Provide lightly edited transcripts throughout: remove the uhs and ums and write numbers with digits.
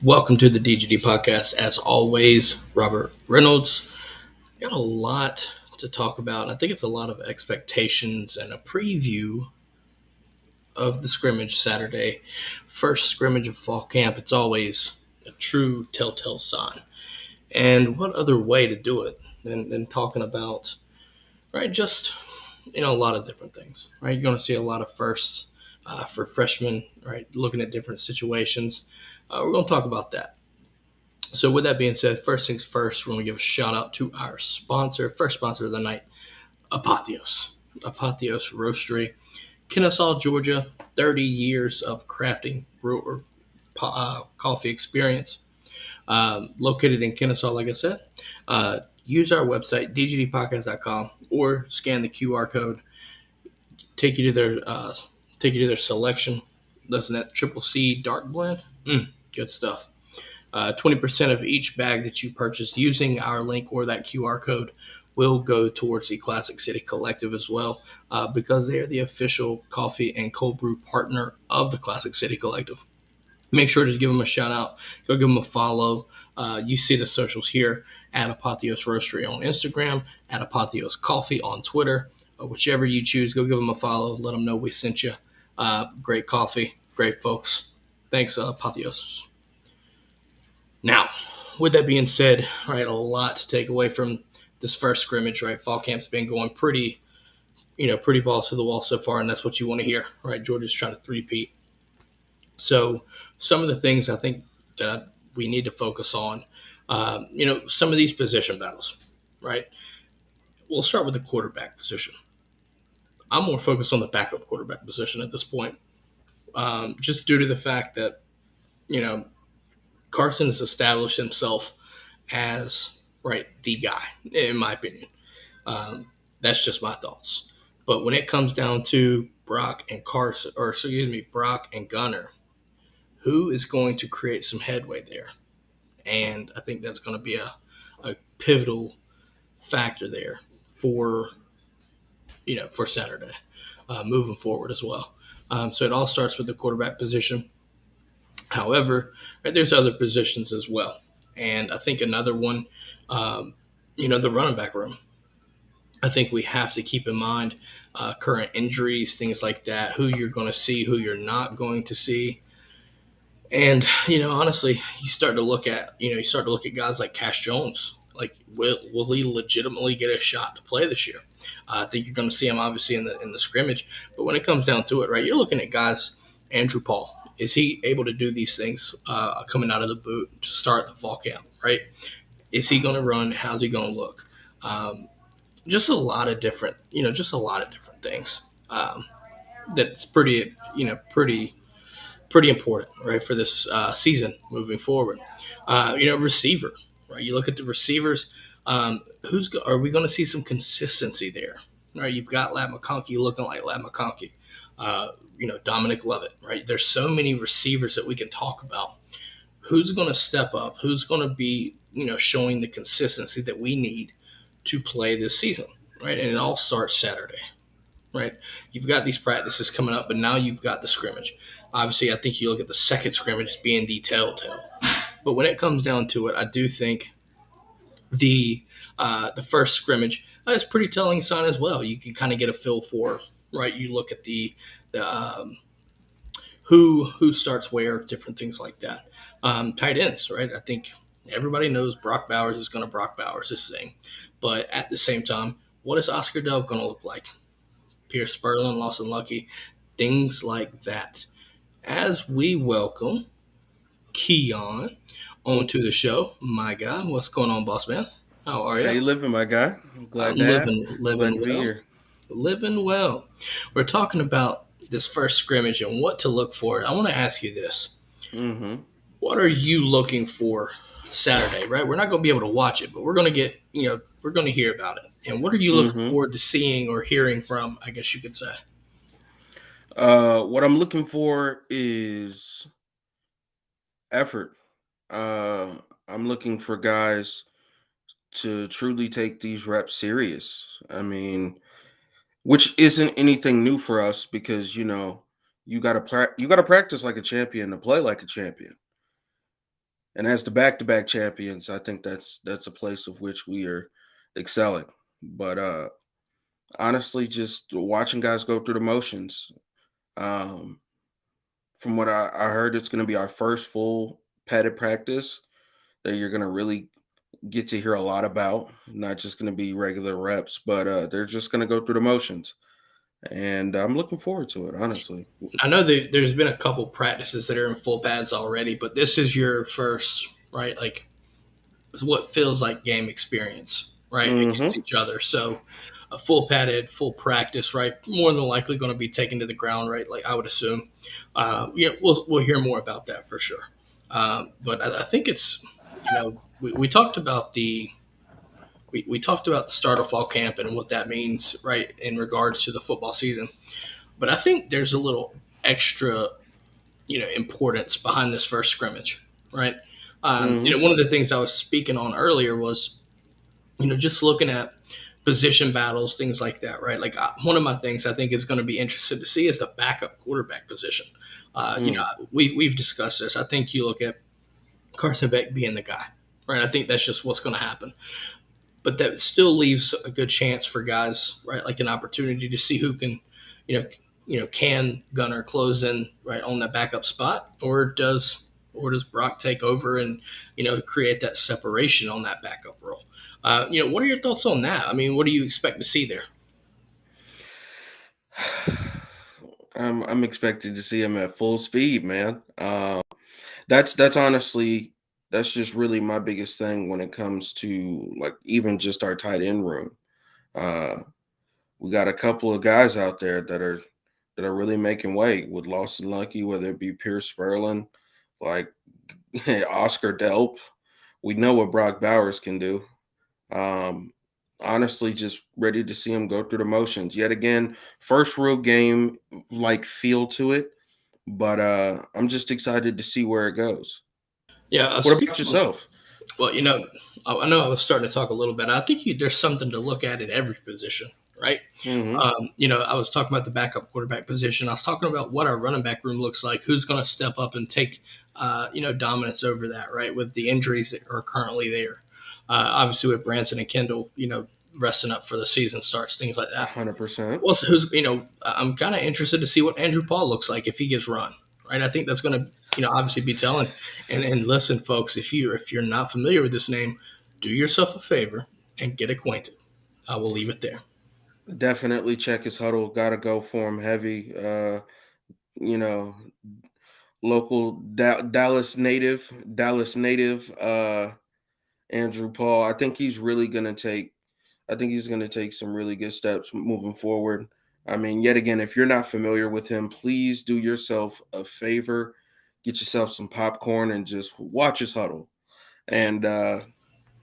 Welcome to the DGD podcast. As always, Robert Reynolds. Got a lot to talk about. I think it's a lot of expectations and a preview of the scrimmage Saturday. First scrimmage of fall camp. It's always a true telltale sign. And what other way to do it than talking about, right, just, a lot of different things, right? You're going to see a lot of firsts for freshmen, right, looking at different situations. We're going to talk about that. So with that being said, first things first, we're going to give a shout out to our sponsor, first sponsor of the night, Apotheos Roastery, Kennesaw, Georgia, 30 years of crafting brewer coffee experience. Located in Kennesaw, like I said. Use our website, dgdpodcast.com, or scan the QR code. Take you to their selection. Listen, that Triple C dark blend. Good stuff. 20% of each bag that you purchase using our link or that QR code will go towards the Classic City Collective as well, because they are the official coffee and cold brew partner of the Classic City Collective. Make sure to give them a shout out. Go give them a follow. You see the socials here at Apotheos Roastery on Instagram, at Apotheos Coffee on Twitter. Whichever you choose, go give them a follow. Let them know we sent you. Great coffee, great folks. Thanks, Apotheos. Now, with that being said, right, a lot to take away from this first scrimmage, right? Fall camp's been going pretty balls to the wall so far, and that's what you want to hear, right? Georgia's trying to three-peat. So some of the things I think that we need to focus on, some of these position battles, right? We'll start with the quarterback position. I'm more focused on the backup quarterback position at this point, just due to the fact that, Carson has established himself as, right, the guy, in my opinion. That's just my thoughts. But when it comes down to Brock and Gunner, who is going to create some headway there? And I think that's going to be a pivotal factor there for Saturday, moving forward as well. So it all starts with the quarterback position. However, right, there's other positions as well. And I think another one, the running back room. I think we have to keep in mind current injuries, things like that, who you're going to see, who you're not going to see. And, honestly, you start to look at guys like Cash Jones. Like, will he legitimately get a shot to play this year? I think you're going to see him, obviously, in the scrimmage. But when it comes down to it, right, you're looking at guys, Andrew Paul. Is he able to do these things coming out of the boot to start the fall camp, right? Is he going to run? How's he going to look? just a lot of different, just a lot of different things. That's pretty, pretty important, right, for this season moving forward. Receiver, right? You look at the receivers. Are we going to see some consistency there? Right, you've got Ladd McConkey looking like Ladd McConkey. Dominic Lovett, right? There's so many receivers that we can talk about. Who's going to step up? Who's going to be, showing the consistency that we need to play this season, right? And it all starts Saturday, right? You've got these practices coming up, but now you've got the scrimmage. Obviously, I think you look at the second scrimmage as being the telltale. But when it comes down to it, I do think the first scrimmage is pretty telling sign as well. You can kind of get a feel for, right? You look at the who starts where, different things like that. Tight ends, right? I think everybody knows Brock Bowers is going to Brock Bowers this thing, but at the same time, what is Oscar Delp going to look like? Pierce Spurlin, Lawson Lucky, things like that. As we welcome Keon onto the show, my guy, what's going on, boss man? How are How you? you living, my guy? I'm I'm glad to have. living, Glad living to be well, here. living well. We're talking about this first scrimmage and what to look for. I want to ask you this: Mm-hmm. what are you looking for Saturday? Right, we're not going to be able to watch it, but we're going to get, we're going to hear about it. And what are you looking Mm-hmm. forward to seeing or hearing from? I guess you could say. What I'm looking for is effort. Uh, I'm looking for guys to truly take these reps serious. I mean, which isn't anything new for us because you gotta practice like a champion to play like a champion. And as the back-to-back champions, I think that's a place of which we are excelling. But honestly, just watching guys go through the motions. Um, from what I heard, it's going to be our first full padded practice that you're going to really get to hear a lot about. Not just going to be regular reps, but they're just going to go through the motions. And I'm looking forward to it, honestly. I know that there's been a couple practices that are in full pads already, but this is your first, right? Like, it's what feels like game experience, right, against Mm-hmm. each other. So, a full padded, full practice, right? More than likely going to be taken to the ground, right? Like I would assume. We'll hear more about that for sure. But I think it's, we talked about we talked about the start of fall camp and what that means, right, in regards to the football season. But I think there's a little extra, importance behind this first scrimmage, right? Mm-hmm. One of the things I was speaking on earlier was, just looking at position battles, things like that, right? Like one of my things I think is going to be interested to see is the backup quarterback position. Mm. We've discussed this. I think you look at Carson Beck being the guy, right? I think that's just what's going to happen. But that still leaves a good chance for guys, right? Like an opportunity to see who can, you know, can Gunner close in right on that backup spot, or does Brock take over and create that separation on that backup role? What are your thoughts on that? I mean, what do you expect to see there? I'm expected to see him at full speed, man. That's honestly that's just really my biggest thing when it comes to like even just our tight end room. Uh, we got a couple of guys out there that are really making weight with Lawson Lucky, whether it be Pierce Spurlin, like Oscar Delp. We know what Brock Bowers can do. Um, honestly, just ready to see him go through the motions yet again. First real game like feel to it, but I'm just excited to see where it goes. Yeah, What about yourself? well, I know I was starting to talk a little bit. I think there's something to look at every position, right? Hmm. I was talking about the backup quarterback position. I was talking about what our running back room looks like. Who's going to step up and take, dominance over that, right? With the injuries that are currently there, obviously with Branson and Kendall, resting up for the season starts, things like that. 100%. Well, so who's I'm kind of interested to see what Andrew Paul looks like if he gets run, right? I think that's going to obviously be telling. And listen, folks, if you're not familiar with this name, do yourself a favor and get acquainted. I will leave it there. Definitely check his huddle. Got to go for him heavy. You know, local Dallas native, Andrew Paul. I think he's really going to take I think he's going to take some really good steps moving forward. I mean, yet again, if you're not familiar with him, please do yourself a favor, get yourself some popcorn and just watch his huddle, and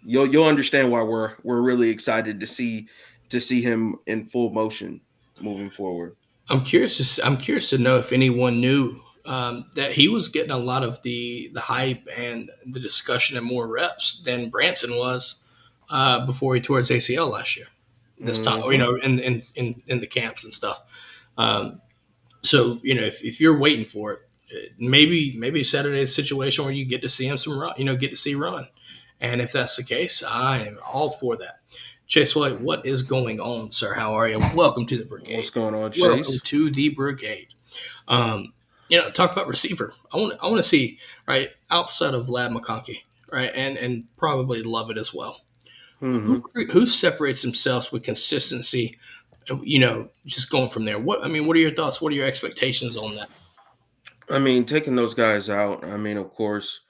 you'll understand why we're really excited to see him in full motion moving forward. I'm curious to know if anyone knew that he was getting a lot of the hype and the discussion and more reps than Branson was before he tore his ACL last year. This time, Hmm. in the camps and stuff. Um, so if you're waiting for it, maybe Saturday's a situation where you get to see him some run, get to see run, and if that's the case, I am all for that. Chase White, what is going on, sir? How are you? Welcome to the What's brigade. going on, Welcome Chase? to the brigade. Um, talk about receiver. I want to see right outside of Ladd McConkey, right, and probably Love It as well. Who Hmm. who separates themselves with consistency? Just going from there. What are your thoughts? What are your expectations on that? I mean, taking those guys out. I mean, of course,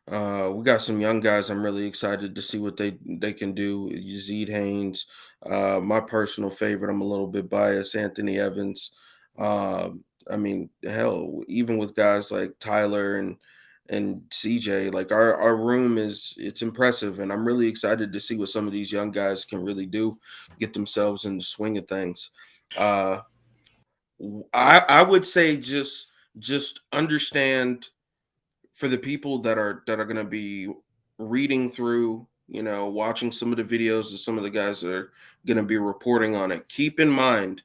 we got some young guys. I'm really excited to see what they can do. Yazid Haynes, my personal favorite. I'm a little bit biased. Anthony Evans. I mean, hell, even with guys like Tyler and CJ, like our room it's impressive, and I'm really excited to see what some of these young guys can really do, get themselves in the swing of things. Uh, I would say just understand for the people that are going to be reading through, watching some of the videos of some of the guys that are going to be reporting on it. Keep in mind,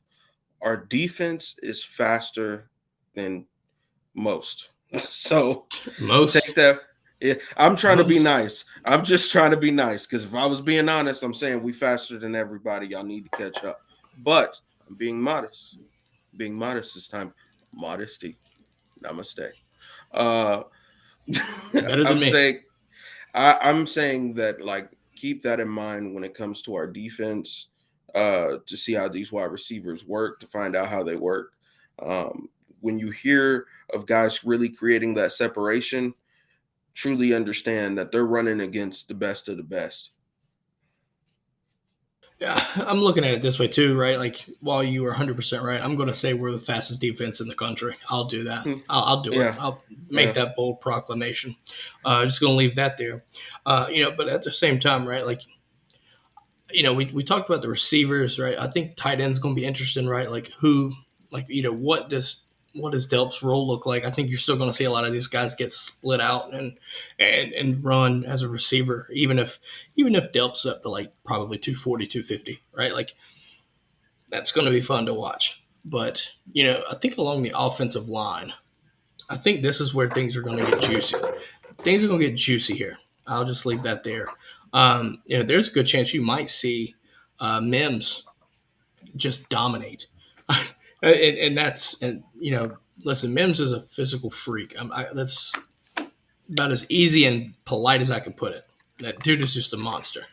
our defense is faster than most. So take Most, that. Yeah, I'm trying to be most. nice. I'm just trying to be nice because if I was being honest, I'm saying we faster than everybody. Y'all need to catch up. But I'm being modest. Being modest this time. Modesty. Namaste. Uh, Better than I'm me. saying I'm saying that like keep that in mind when it comes to our defense, to see how these wide receivers work, to find out how they work. When you hear of guys really creating that separation, truly understand that they're running against the best of the best. Yeah, I'm looking at it this way too, right? Like, while you were 100% right, I'm going to say we're the fastest defense in the country. I'll do that. Hmm. I'll do it. Yeah, I'll make yeah, that bold proclamation. Just going to leave that there. But at the same time, right? Like, we talked about the receivers, right? I think tight end's going to be interesting, right? Like, what does Delp's role look like? I think you're still going to see a lot of these guys get split out and run as a receiver, even if Delp's up to like probably 240, 250, right? Like, that's going to be fun to watch. But I think along the offensive line, I think this is where things are going to get juicy. Things are going to get juicy here. I'll just leave that there. There's a good chance you might see Mims just dominate, and that's listen, Mims is a physical freak. That's about as easy and polite as I can put it. That dude is just a monster.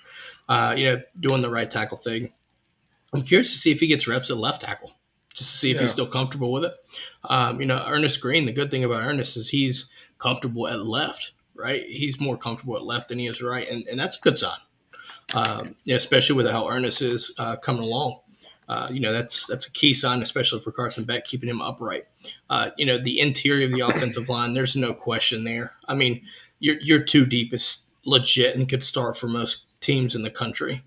Doing the right tackle thing. I'm curious to see if he gets reps at left tackle, just to see if he's yeah. still comfortable with it. Ernest Green. The good thing about Ernest is he's comfortable at left. Right, he's more comfortable at left than he is right, and that's a good sign. Especially with how Ernest is coming along. That's a key sign, especially for Carson Beck, keeping him upright. The interior of the offensive line, there's no question there. I mean, your two deep is legit and could start for most teams in the country.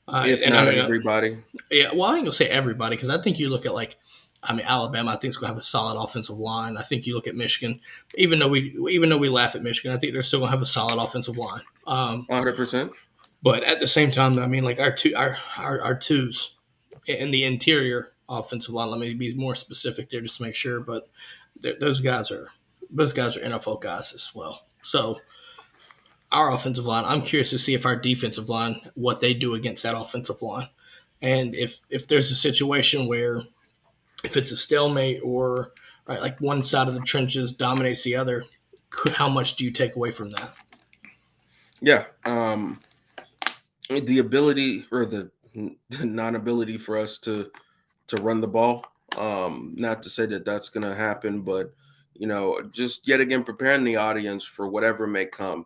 If And I not mean, everybody. yeah, well, I ain't gonna say everybody because I think you look at Alabama. I think is gonna have a solid offensive line. I think you look at Michigan, even though we laugh at Michigan, I think they're still gonna have a solid offensive line. 100%. But at the same time, I mean, like our twos in the interior offensive line. Let me be more specific there just to make sure. But those guys are NFL guys as well. So our offensive line, I'm curious to see if our defensive line what they do against that offensive line, and if there's a situation where if it's a stalemate or right, like one side of the trenches dominates the other, how much do you take away from that? Yeah. The ability or the non-ability for us to run the ball. Not to say that that's going to happen, but just yet again preparing the audience for whatever may come.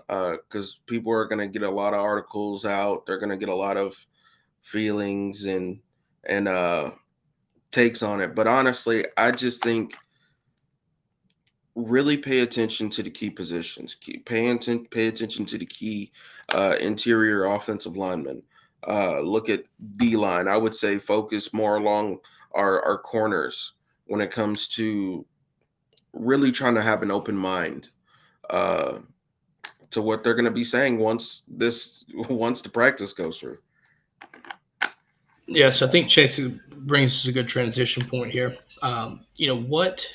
Because people are going to get a lot of articles out. They're going to get a lot of feelings and takes on it. But honestly, I just think really pay attention to the key positions. Pay attention to the key interior offensive linemen. Look at D line. I would say focus more along our corners when it comes to really trying to have an open mind uh, to what they're going to be saying once the practice goes through. Yes, I think Chase brings us a good transition point here. You know what?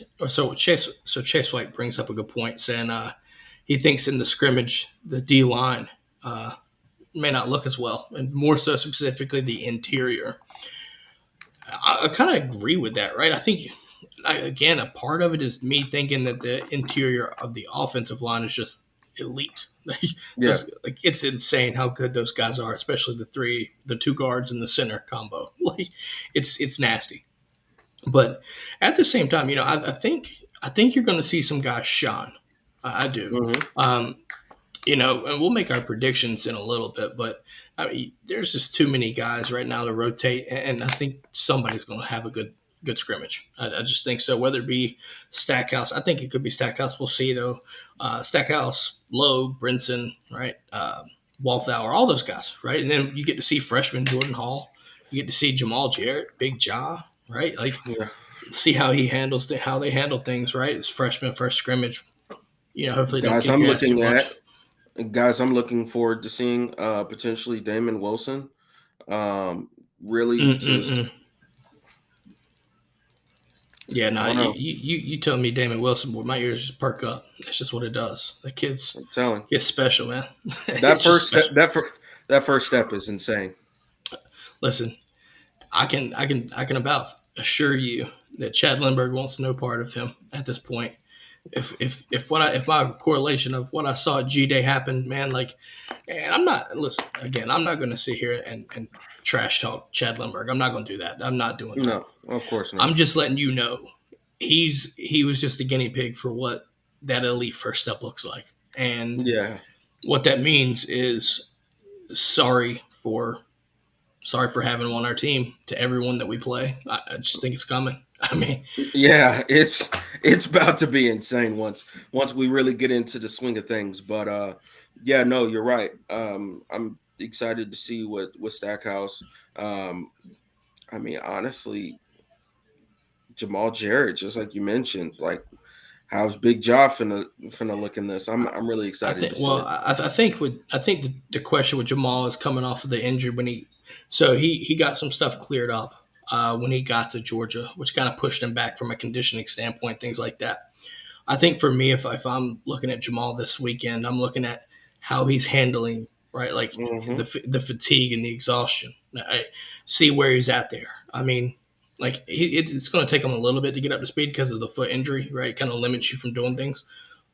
Chase White brings up a good point, saying he thinks in the scrimmage the D line may not look as well, and more so specifically the interior. I kind of agree with that, right? I think again a part of it is me thinking that the interior of the offensive line is just elite. Yeah, Like it's insane how good those guys are, especially the two guards and the center combo. Like it's nasty. But at the same time, you know, I think you're going to see some guys shine. I do. hmm Um, you know, and we'll make our predictions in a little bit, but I mean, there's just too many guys right now to rotate, and I think somebody's going to have a good scrimmage. I just think so. Whether it be Stackhouse, I think it could be Stackhouse. We'll see though. Stackhouse, Lowe, Brinson, right? Wallflower, all those guys, right? And then you get to see freshman Jordan Hall. You get to see Jamal Jarrett, Big Jaw, right? Like yeah, see how he handles how they handle things, right? It's freshman first scrimmage. You know, hopefully don't guys. kick your ass too much. I'm looking forward to seeing potentially Damon Wilson. Really, just Mm-mm-mm. Yeah, I no, don't know. you tell me Damon Wilson, boy, my ears just perk up. That's just what it does. The I'm telling kid's special, man. that It's just first step, special. that first step is insane. Listen, I can about assure you that Chad Lindbergh wants no part of him at this point. If my correlation of what I saw at G Day happened, man, like, and I'm not listen again. I'm not going to sit here and trash talk Chad Lindbergh. I'm not going to do that. I'm not doing that. No, of course not. I'm just letting you know he was just a guinea pig for what that elite first step looks like, and Yeah, what that means is sorry for sorry for having him on our team to everyone that we play. I just think it's coming. I mean, yeah, it's about to be insane once we really get into the swing of things. But yeah, no, you're right. I'm excited to see what Stackhouse. Um, I mean, honestly, Jamal Jarrett, just like you mentioned, like how's Big Jaw finna look in this? I'm really I excited think to see well, it. I think the question with Jamal is coming off of the injury when he got some stuff cleared up when he got to Georgia, which kind of pushed him back from a conditioning standpoint, things like that. I think for me, if I'm looking at Jamal this weekend, I'm looking at how he's handling right, like hmm the fatigue and the exhaustion. I see where he's at there. I mean, like it's going to take him a little bit to get up to speed because of the foot injury, right? It kind of limits you from doing things.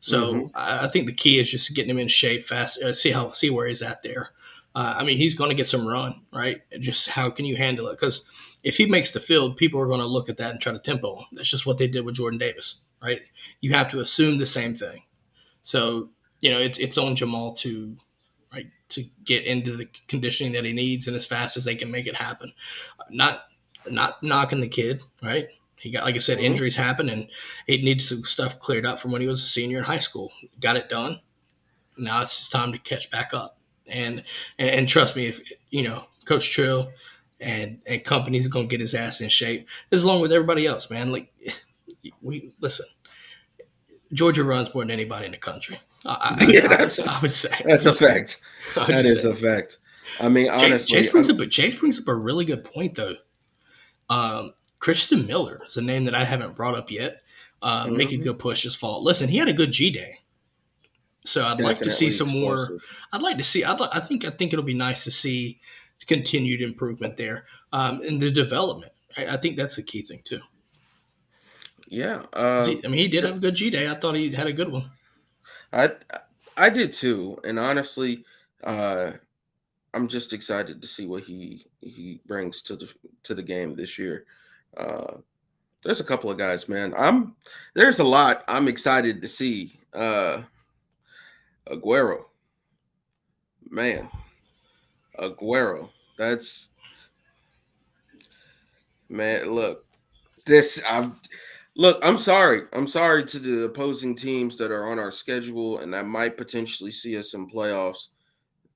So hmm I think the key is just getting him in shape fast. See where he's at there. I mean, he's going to get some run, right? Just how can you handle it? Because if he makes the field, people are going to look at that and try to tempo him. That's just what they did with Jordan Davis, right? You have to assume the same thing. So you know, it's on Jamal to right to get into the conditioning that he needs and as fast as they can make it happen. Not not knocking the kid, right? He got, like I said, hmm injuries happen, and he needs some stuff cleared up from when he was a senior in high school. Got it done. Now it's just time to catch back up. And trust me, if you know Coach Trill and companies are gonna get his ass in shape, as long with everybody else, man. Like we listen, Georgia runs more than anybody in the country. Yeah, I would say. that's a fact. I would That just is say. a fact. I mean, Chase honestly, brings up a really good point though. Christian Miller is a name that I haven't brought up yet. Make a mhm, good push this fall. Listen, he had a good G Day, so I'd like to see definitely some more. explosive. I'd like to see. I think it'll be nice to see continued improvement there in the development. I think that's the key thing too. Yeah, I mean, he did have a good G Day. I thought he had a good one. I I did too, and honestly, uh, I'm just excited to see what he brings to the game this year. Uh, there's a couple of guys, man. There's a lot I'm excited to see. Aguero, man, Aguero. Man, look, this I've look, I'm sorry. I'm sorry to the opposing teams that are on our schedule and that might potentially see us in playoffs.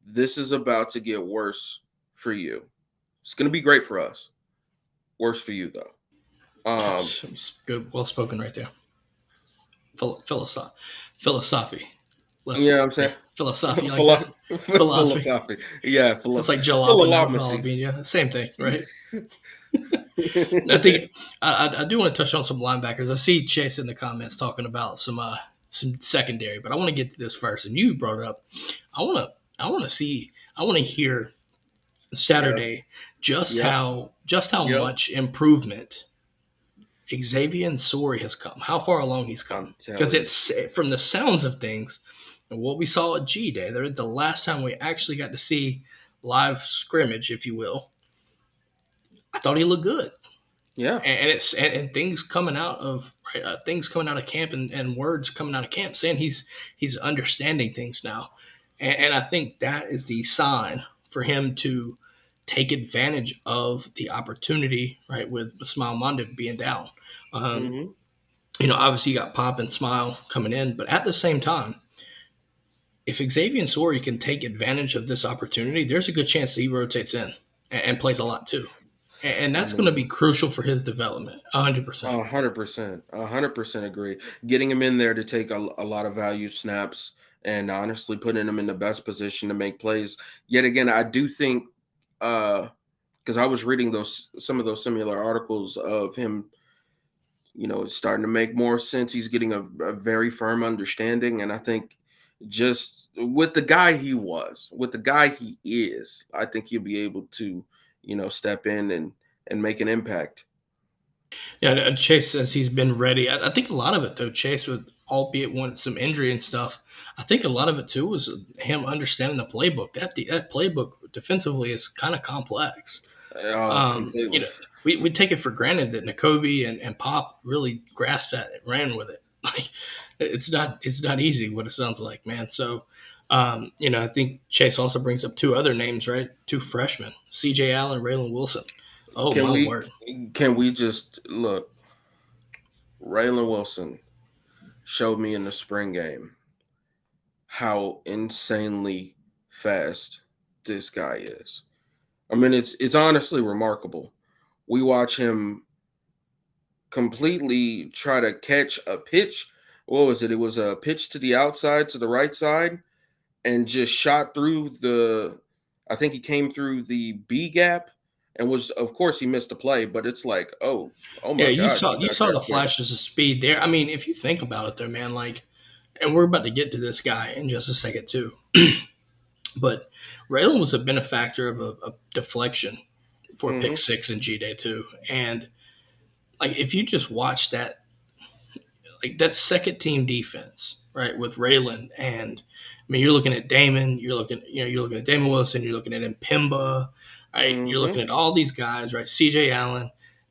This is about to get worse for you. It's going to be great for us. Worse for you though. Um, It's good, well spoken right there. Philosophy. you know Lesson. what I'm Yeah, saying? philosophy. You like that? Philosophy. Philosophy. Yeah, It's like jalapeno and philolomacy. jalapeno. Same thing, right? I think I do want to touch on some linebackers. I see Chase in the comments talking about some secondary, but I want to get to this first. And you brought it up. I want to hear Yeah. Saturday Yep. just how Yep. much improvement Xavier Sori has come. How far along he's come. I'm Because telling you. it's from the sounds of things and what we saw at G Day. The last time we actually got to see live scrimmage, if you will. I thought he looked good. Yeah. And things coming out of things coming out of camp and words coming out of camp saying he's understanding things now, and I think that is the sign for him to take advantage of the opportunity, right, with Smile Monday being down. Um, Hmm. Obviously you got Pop and Smile coming in, but at the same time, if Xavier Sori can take advantage of this opportunity, there's a good chance that he rotates in and plays a lot too. And I that's going to be mean, crucial for his development, 100%. 100%, 100% agree. Getting him in there to take a lot of value snaps and honestly putting him in the best position to make plays. Yet again, I do think because I was reading those some of those similar articles of him, it's starting to make more sense. He's getting a very firm understanding, and I think just with the guy he was, with the guy he is, I think he'll be able to, step in and make an impact. Yeah, Chase says he's been ready. I think a lot of it, though, Chase, with albeit one some injury and stuff, I think a lot of it too was him understanding the playbook. That playbook defensively is kind of complex. Oh, completely. We take it for granted that N'Kobe and Pop really grasped that and ran with it. Like it's not easy what it sounds like, man. So I think Chase also brings up two other names, right? Two freshmen, C.J. Allen, Raylan Wilson. Oh Can my we word! can we just look? Raylan Wilson showed me in the spring game how insanely fast this guy is. I mean, it's honestly remarkable. We watch him completely try to catch a pitch. What was it? It was a pitch to the outside, to the right side, and just shot through the. I think he came through the B gap, and was, of course, he missed the play. But it's like, oh Yeah, my God, he you got saw there the quick. flashes of speed there. I mean, if you think about it, though, man, like, and we're about to get to this guy in just a second too. But Raylan was a benefactor of a deflection for pick Hmm. six in G Day too, and like if you just watch that, like that second team defense, right, with Raylan and I mean, you're looking at Damon, you're looking at Damon Wilson, you're looking at Mpimba, right? You're looking Hmm. at all these guys, right? C.J. Allen,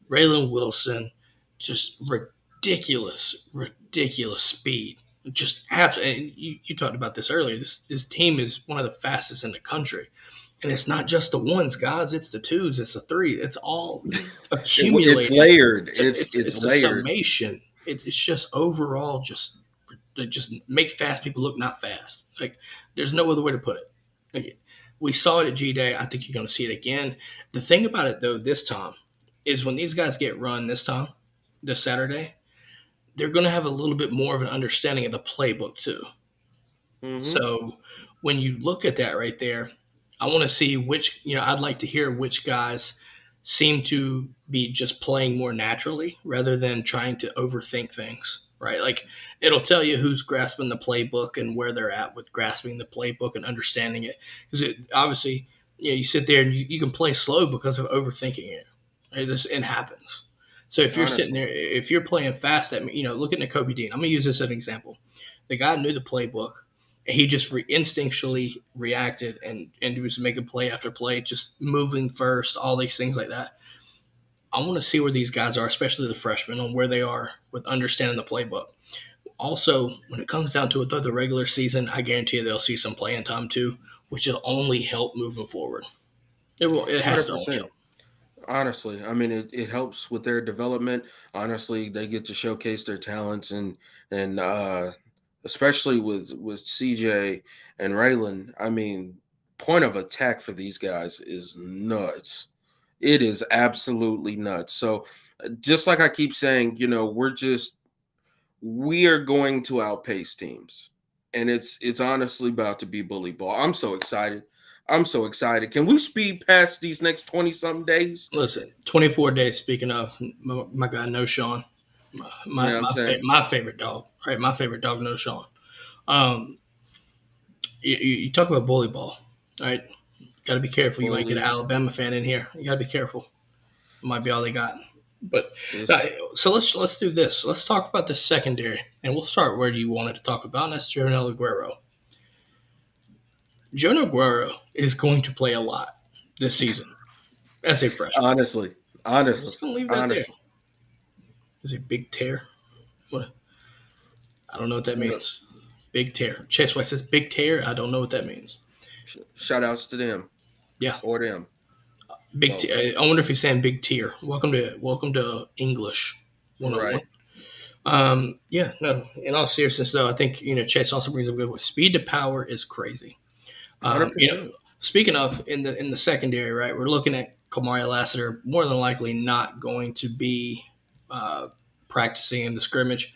Raylan Wilson, just ridiculous speed. Just absolutely. You talked about this earlier. This team is one of the fastest in the country, and it's not just the ones, guys. It's the twos. It's the three. It's all It's accumulated. layered. It's a, It's it's it's it's a layered. summation. It's just overall just make fast people look not fast. Like there's no other way to put it. Like, we saw it at G Day. I think you're going to see it again. The thing about it though, this time, is when these guys get run this Saturday, they're going to have a little bit more of an understanding of the playbook too. Hmm. So when you look at that right there, I want to see I'd like to hear which guys seem to be just playing more naturally rather than trying to overthink things, right? Like it'll tell you who's grasping the playbook and where they're at with grasping the playbook and understanding it. Because obviously, you sit there and you can play slow because of overthinking it. It happens. So if you're sitting Honestly, there, if you're playing fast, look at N'Kobe Dean. I'm gonna use this as an example. The guy knew the playbook, he just instinctually reacted and he was making play after play, just moving first, all these things like that. I want to see where these guys are, especially the freshmen, on where they are with understanding the playbook. Also, when it comes down to it, though, the regular season, I guarantee you they'll see some playing time too, which will only help moving forward. It will. It has hundred to only percent. help. Honestly, I mean, it helps with their development. Honestly, they get to showcase their talents and especially with CJ and Raylan. I mean, point of attack for these guys is nuts. It is absolutely nuts. So, just like I keep saying, we are going to outpace teams, and it's honestly about to be bully ball. I'm so excited. I'm so excited. Can we speed past these next 20 something days? Listen, 24 days. Speaking of my guy, No Sean, You know what I'm saying? my favorite dog, right? My favorite dog, No Sean. Um, you talk about bully ball, right? Got to be careful. You might get an Bully Alabama fan in here. You got to be careful. It might be all they got. But is so let's do this. Let's talk about the secondary, and we'll start where you wanted to talk about. And that's Jonel Aguero. Jonel Aguero is going to play a lot this season as a freshman. honestly, I'm honestly, just gonna leave that there. honestly. Is a big tear. What? I don't know what that No, means. Big tear. Chase White says big tear. I don't know what that means. shout outs to them Yeah, or them big both. tear. I wonder if he's saying big tear. Welcome to English 101. Right, Yeah, no. In all seriousness, though, I think Chase also brings up good. Speed to power is crazy. hundred You know, percent. speaking of in the secondary, right? We're looking at Kamari Lassiter more than likely not going to be uh, practicing in the scrimmage,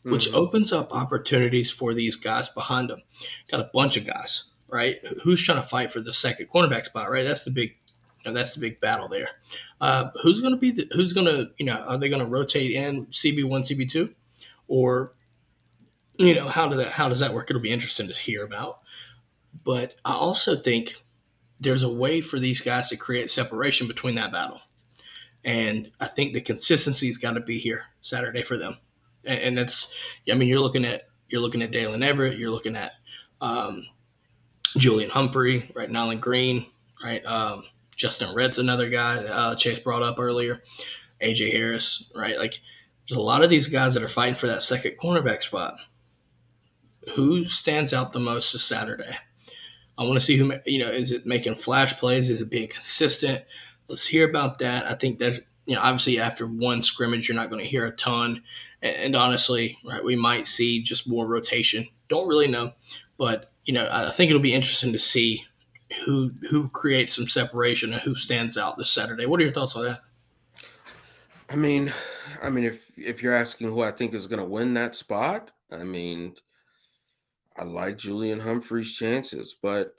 which Mm-hmm. opens up opportunities for these guys behind him. Got a bunch of guys, right? Who's trying to fight for the second cornerback spot, right? That's the big battle there. Who's going to be who's going to are they going to rotate in CB1, CB2, or how does that work? It'll be interesting to hear about. But I also think there's a way for these guys to create separation between that battle. And I think the consistency's got to be here Saturday for them. And that's, I mean, you're looking at Dalen Everett, you're looking at um, Julian Humphrey, right? Nyland Green, right? Justin Redd's another guy Chase brought up earlier. AJ Harris, right? Like, there's a lot of these guys that are fighting for that second cornerback spot. Who stands out the most this Saturday? I want to see who, is it making flash plays? Is it being consistent? Let's hear about that. I think there's, obviously after one scrimmage, you're not going to hear a ton. And honestly, right, we might see just more rotation. Don't really know. But, I think it'll be interesting to see who creates some separation and who stands out this Saturday. What are your thoughts on that? I mean, if you're asking who I think is going to win that spot, I mean, I like Julian Humphrey's chances, but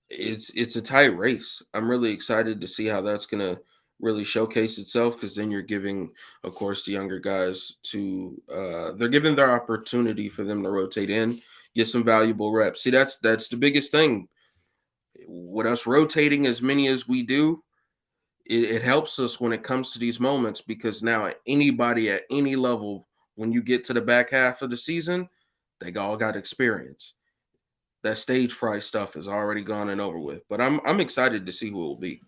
it's a tight race. I'm really excited to see how that's going to really showcase itself because then you're giving, of course, the younger guys they're giving their opportunity for them to rotate in, get some valuable reps. See, that's the biggest thing. With us rotating as many as we do, it helps us when it comes to these moments because now anybody at any level, when you get to the back half of the season, they all got experience. That stage fright stuff is already gone and over with. But I'm excited to see who it will be.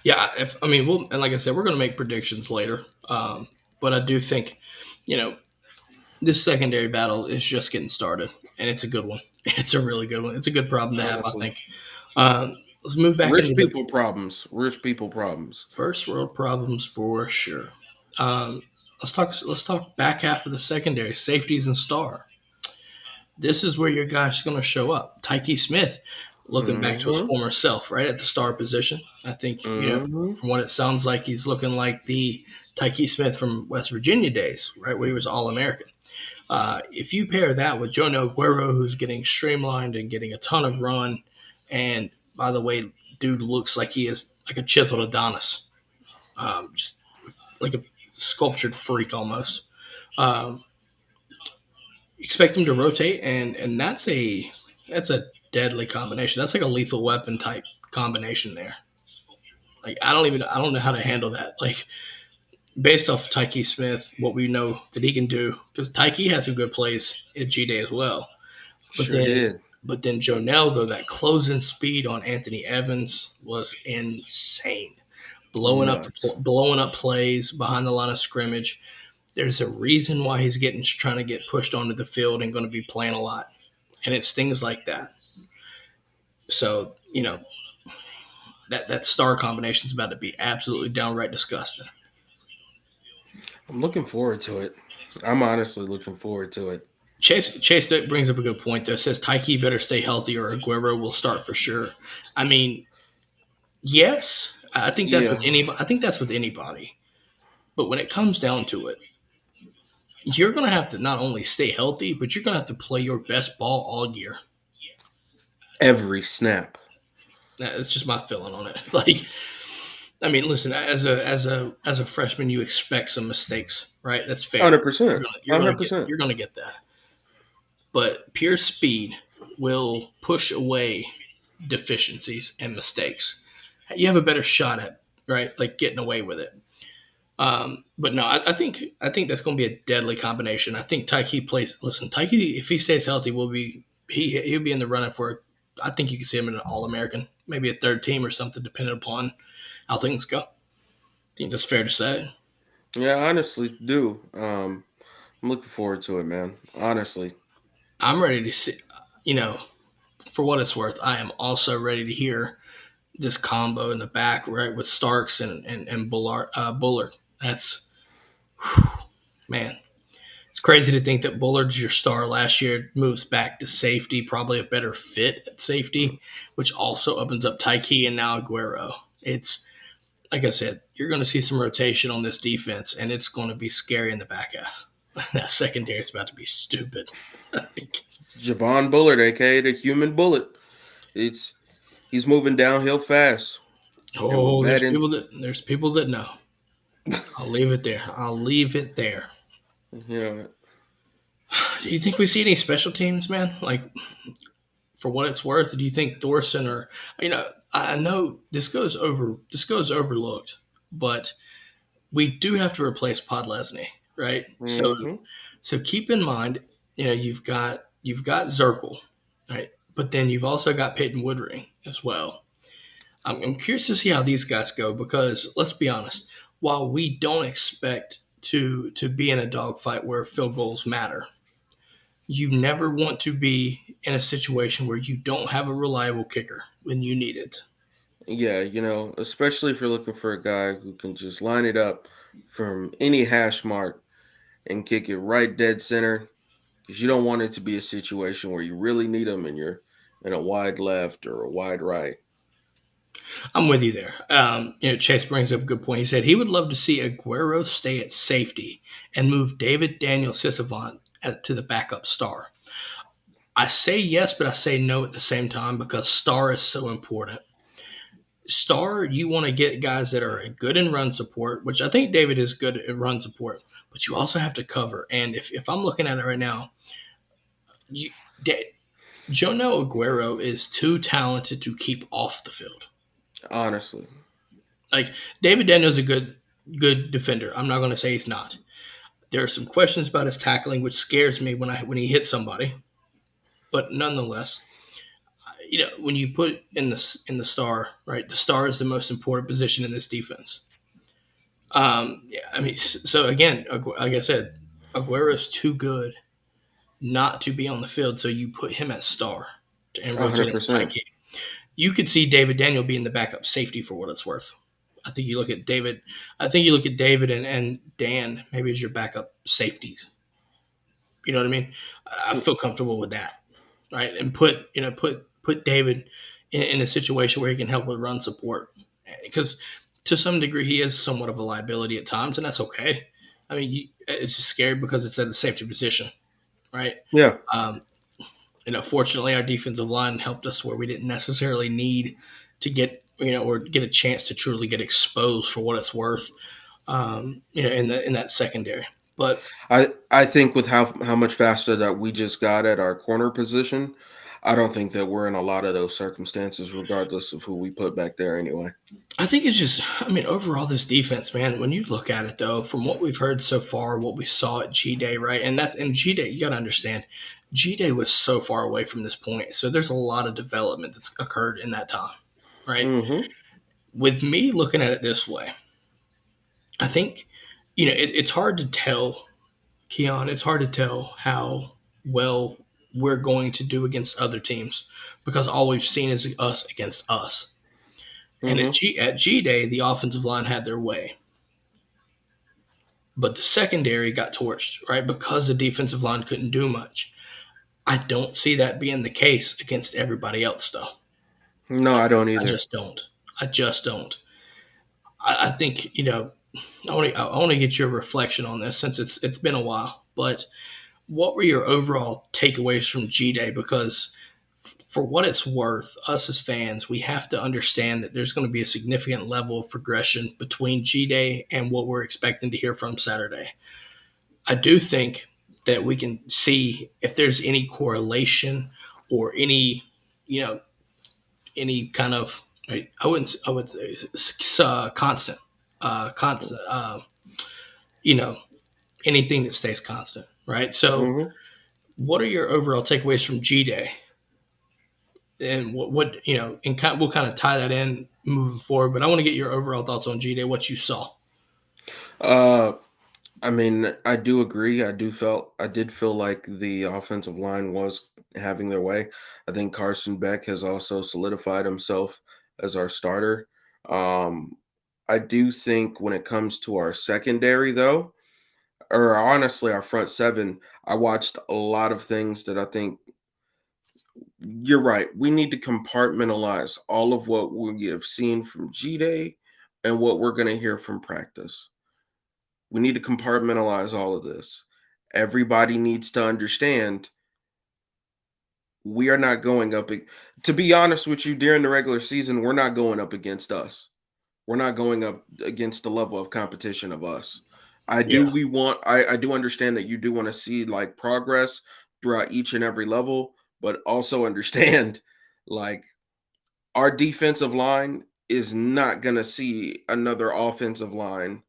Yeah, and like I said, we're going to make predictions later. But I do think, you know, this secondary battle is just getting started, and it's a good one. It's a really good one. It's a good problem to have, I Honestly, think. Let's move back into rich the people problems. Rich people problems. first world problems for sure. Let's talk back half of the secondary safeties and star. This is where your guy's going to show up. Tyke Smith, looking back to his Hmm. former self, right at the star position. I think Hmm. from what it sounds like, he's looking like the Tyke Smith from West Virginia days, right where he was All American. If you pair that with Jonah Aguero, who's getting streamlined and getting a ton of run, and by the way, dude looks like he is like a chiseled Adonis, just like a sculptured freak almost. Um, expect him to rotate, and that's a deadly combination. That's like a lethal weapon type combination there. Like I don't know how to handle that. Like based off Tyke Smith, what we know that he can do, because Tyke had some good plays at G Day as well. But Sure then did. but then Jonell, though, that closing speed on Anthony Evans was insane. Nuts. Blowing up plays behind the line of scrimmage. There's a reason why he's trying to get pushed onto the field and going to be playing a lot. And it's things like that. So, that star combination is about to be absolutely downright disgusting. I'm looking forward to it. I'm honestly looking forward to it. Chase brings up a good point though. Says Tyke better stay healthy or Aguero will start for sure. I mean, yes, I think that's with Yeah, anybody. I think that's with anybody. But when it comes down to it, you're going to have to not only stay healthy, but you're going to have to play your best ball all year. every snap. That's just my feeling on it. Like, I mean, listen, as a freshman, you expect some mistakes, right? That's fair. 100%. You're gonna get that. But pure speed will push away deficiencies and mistakes. You have a better shot at, right, like getting away with it. But no, I think that's going to be a deadly combination. I think Tyke plays. Listen, Tyke, if he stays healthy, he'll be in the running for. I think you can see him in an All American, maybe a third team or something, depending upon how things go. I think that's fair to say. Yeah, I honestly do. I'm looking forward to it, man. Honestly. I'm ready to see. You know, for what it's worth, I am also ready to hear this combo in the back, right, with Starks and Bullard. That's whew, man. It's crazy to think that Bullard's your star last year, moves back to safety, probably a better fit at safety, which also opens up Tyke and now Aguero. It's like I said, you're going to see some rotation on this defense, and it's going to be scary in the back half. That secondary is about to be stupid. Javon Bullard, aka the human bullet. It's he's moving downhill fast. And with Oh, bad there's people that know. I'll leave it there. I'll leave it there. you know, Do you think we see any special teams, man? Like, for what it's worth, do you think Thorson or I know this goes overlooked, but we do have to replace Podlesny, right? mhm. So keep in mind, you've got Zirkle, right? But then you've also got Peyton Woodring as well. I'm curious to see how these guys go because let's be honest, while we don't expect to be in a dogfight where field goals matter, you never want to be in a situation where you don't have a reliable kicker when you need it. Yeah, especially if you're looking for a guy who can just line it up from any hash mark and kick it right dead center. Because you don't want it to be a situation where you really need them and you're in a wide left or a wide right. I'm with you there. Chase brings up a good point. He said he would love to see Aguero stay at safety and move David Daniel Sisavant to the backup star. I say yes, but I say no at the same time because star is so important. Star, you want to get guys that are good in run support, which I think David is good at run support, but you also have to cover. And if I'm looking at it right now, you, Jono Aguero is too talented to keep off the field. Honestly. Like David Daniel's a good defender. I'm not going to say he's not. There are some questions about his tackling, which scares me when he hits somebody. But nonetheless, when you put in the star, right? The star is the most important position in this defense. Yeah, I mean, so again, like I said, Aguero is too good not to be on the field, so you put him at star and rotate him with 100%. Tyke. You could see David Daniel being the backup safety for what it's worth. I think you look at David. I think you look at David and Dan maybe as your backup safeties. You know what I mean? I feel comfortable with that, right? And put David in a situation where he can help with run support because to some degree he is somewhat of a liability at times, and that's okay. I mean, it's just scary because it's at the safety position, right? Yeah. Fortunately, our defensive line helped us where we didn't necessarily need to get or get a chance to truly get exposed for what it's worth, in that secondary. But I think with how much faster that we just got at our corner position, I don't think that we're in a lot of those circumstances, regardless of who we put back there anyway. I think it's just, I mean, overall, this defense, man, when you look at it, though, from what we've heard so far, what we saw at G Day, right? And G Day, you got to understand, G Day was so far away from this point. So there's a lot of development that's occurred in that time, right? Mm-hmm. With me looking at it this way, I think, it's hard to tell, Keon, it's hard to tell how well we're going to do against other teams because all we've seen is us against us. And Mm-hmm. At G Day, the offensive line had their way, but the secondary got torched, right? Because the defensive line couldn't do much. I don't see that being the case against everybody else, though. No, I don't I either. just don't. I just don't. I think I want to get your reflection on this since it's been a while. But what were your overall takeaways from G Day? Because for what it's worth, us as fans, we have to understand that there's going to be a significant level of progression between G Day and what we're expecting to hear from Saturday. I do think that we can see if there's any correlation or any, you know, any kind of I would say constant, constant, you know, anything that stays constant, right? So, Mm-hmm. what are your overall takeaways from G Day, and what and we'll kind of tie that in moving forward. But I want to get your overall thoughts on G Day, what you saw. Uh, I mean, I do agree. I did feel like the offensive line was having their way. I think Carson Beck has also solidified himself as our starter. Um, I do think when it comes to our secondary, though, or honestly our front seven, I watched a lot of things that I think you're right. We need to compartmentalize all of what we have seen from G Day and what we're going to hear from practice. We need to compartmentalize all of this. Everybody needs to understand we are not going up. To be honest with you, during the regular season, we're not going up against us. We're not going up against the level of competition of us. Yeah, I do understand that you do want to see like progress throughout each and every level, but also understand like our defensive line is not going to see another offensive line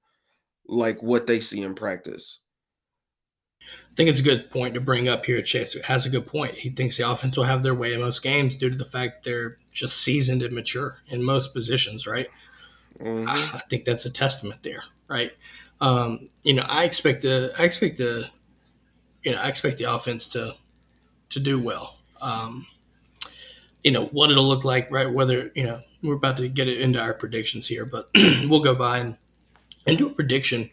like what they see in practice. I think it's a good point to bring up here. Chase has a good point. He thinks the offense will have their way in most games due to the fact they're just seasoned and mature in most positions, right? Hmm. I think that's a testament there, right? I expect the offense to do well. What it'll look like, right? Whether we're about to get it into our predictions here, but we'll go by and do a prediction.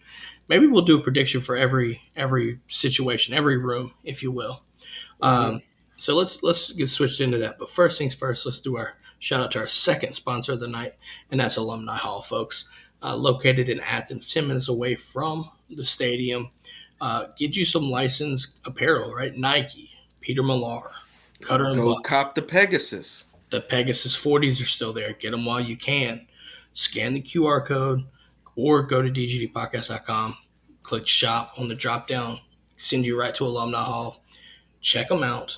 Maybe we'll do a prediction for every situation, every room, if you will. Hmm. Um, so let's get switched into that. But first things first, let's do our shout out to our second sponsor of the night, and that's Alumni Hall, folks. Located in Athens, 10 minutes away from the stadium. Get you some licensed apparel, right? Nike, Peter Millar, Cutter and Go Buck. cop the Pegasus. The Pegasus 40s are still there. Get them while you can. Scan the QR code or go to dgdpodcast.com. Click shop on the drop down. Send you right to Alumni Hall. Check them out.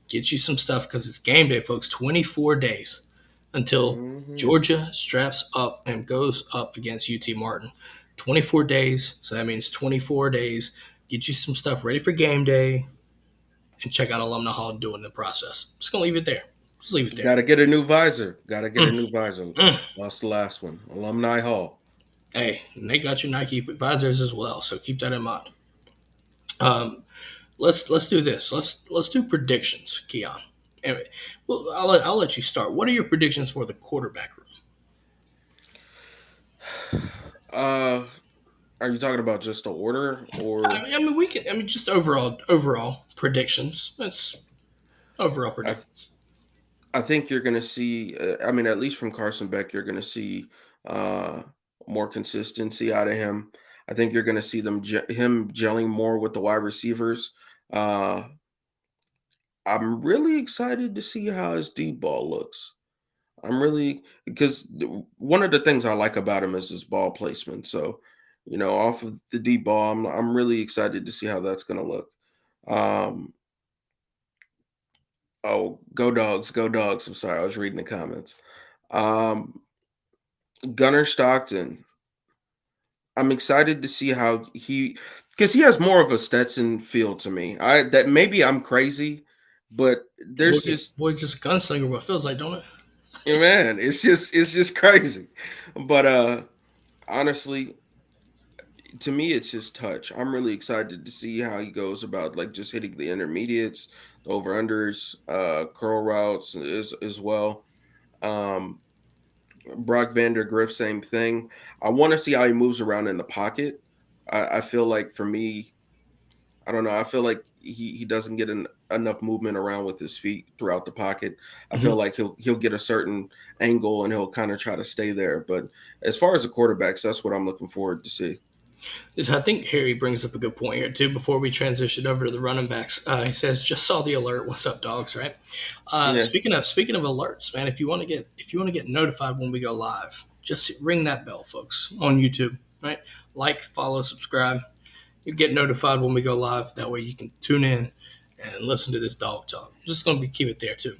Get you some stuff because it's game day, folks. 24 days until Hmm. Georgia straps up and goes up against UT Martin. 24 days. So that means 24 days. Get you some stuff ready for game day and check out Alumni Hall doing the process. Just going to leave it there. Just leave it there. Got to get a new visor. Got to get a Mm, new visor. mm. Lost the last one. Alumni Hall. Hey, and they got your Nike advisors as well, so keep that in mind. Um, let's do this. Let's do predictions, Keon. And, well, I'll let you start. What are your predictions for the quarterback room? Uh, are you talking about just the order or? We can. Just overall predictions. That's overall I predictions. I think you're going to see. I mean, at least from Carson Beck, you're going to see uh more consistency out of him. I think you're going to see him gelling more with the wide receivers. Uh, I'm really excited to see how his deep ball looks. I'm really because one of the things I like about him is his ball placement. So, off of the deep ball, I'm really excited to see how that's going to look. Um, oh, go dogs, go dogs! I'm sorry, I was reading the comments. Um, Gunnar Stockton. I'm excited to see how because he has more of a Stetson feel to me. I that maybe I'm crazy, but there's just Boy, just a gunslinger. What feels like, don't it? man, it's just crazy. But honestly, to me, it's his touch. I'm really excited to see how he goes about like just hitting the intermediates, the over unders, curl routes as well. Um, Brock Vandergriff, same thing. I want to see how he moves around in the pocket. I feel like for me, I don't know. I feel like he doesn't get enough movement around with his feet throughout the pocket. I feel Mhm. like he'll get a certain angle and he'll kind of try to stay there. But as far as the quarterbacks, that's what I'm looking forward to see. I think Harry brings up a good point here too. Before we transition over to the running backs, he says, "Just saw the alert. What's up, dogs?" Right. Yeah, Speaking of alerts, man, if you want to get notified when we go live, just ring that bell, folks, on YouTube. Right. Like, follow, subscribe. You get notified when we go live. That way you can tune in and listen to this dog talk. Just gonna keep it there too.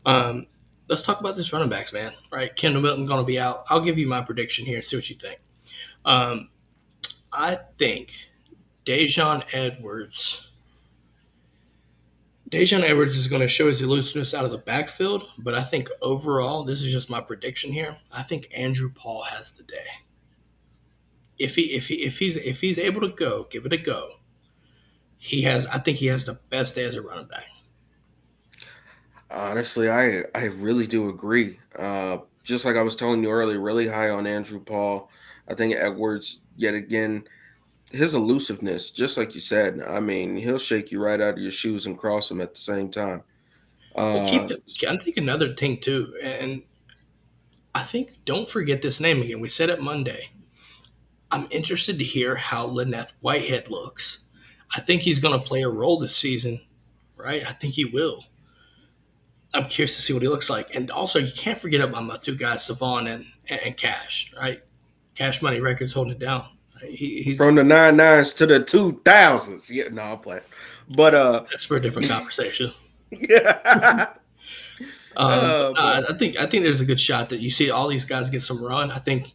Um, let's talk about this running backs, man. Right. Kendall Milton gonna be out. I'll give you my prediction here and see what you think. Um, I think Dejon Edwards. Dejon Edwards is going to show his elusiveness out of the backfield, but I think overall, this is just my prediction here. I think Andrew Paul has the day. If he's able to go, give it a go. He has. I think he has the best day as a running back. honestly, I really do agree. Just like I was telling you earlier, really high on Andrew Paul. I think Edwards yet again his elusiveness, just like you said. I mean, he'll shake you right out of your shoes and cross them at the same time. Well, keep Uh, it. I think another thing too, and I think don't forget this name again. We said it Monday. I'm interested to hear how Lynette Whitehead looks. I think he's going to play a role this season, right? I think he will. I'm curious to see what he looks like. And also, you can't forget about my two guys, Savon and Cash, right? Cash Money Records holding it down. He's from the 99s to the 2000s. Yeah, no, I'm playing. But That's for a different conversation. yeah. But But I think there's a good shot that you see all these guys get some run. I think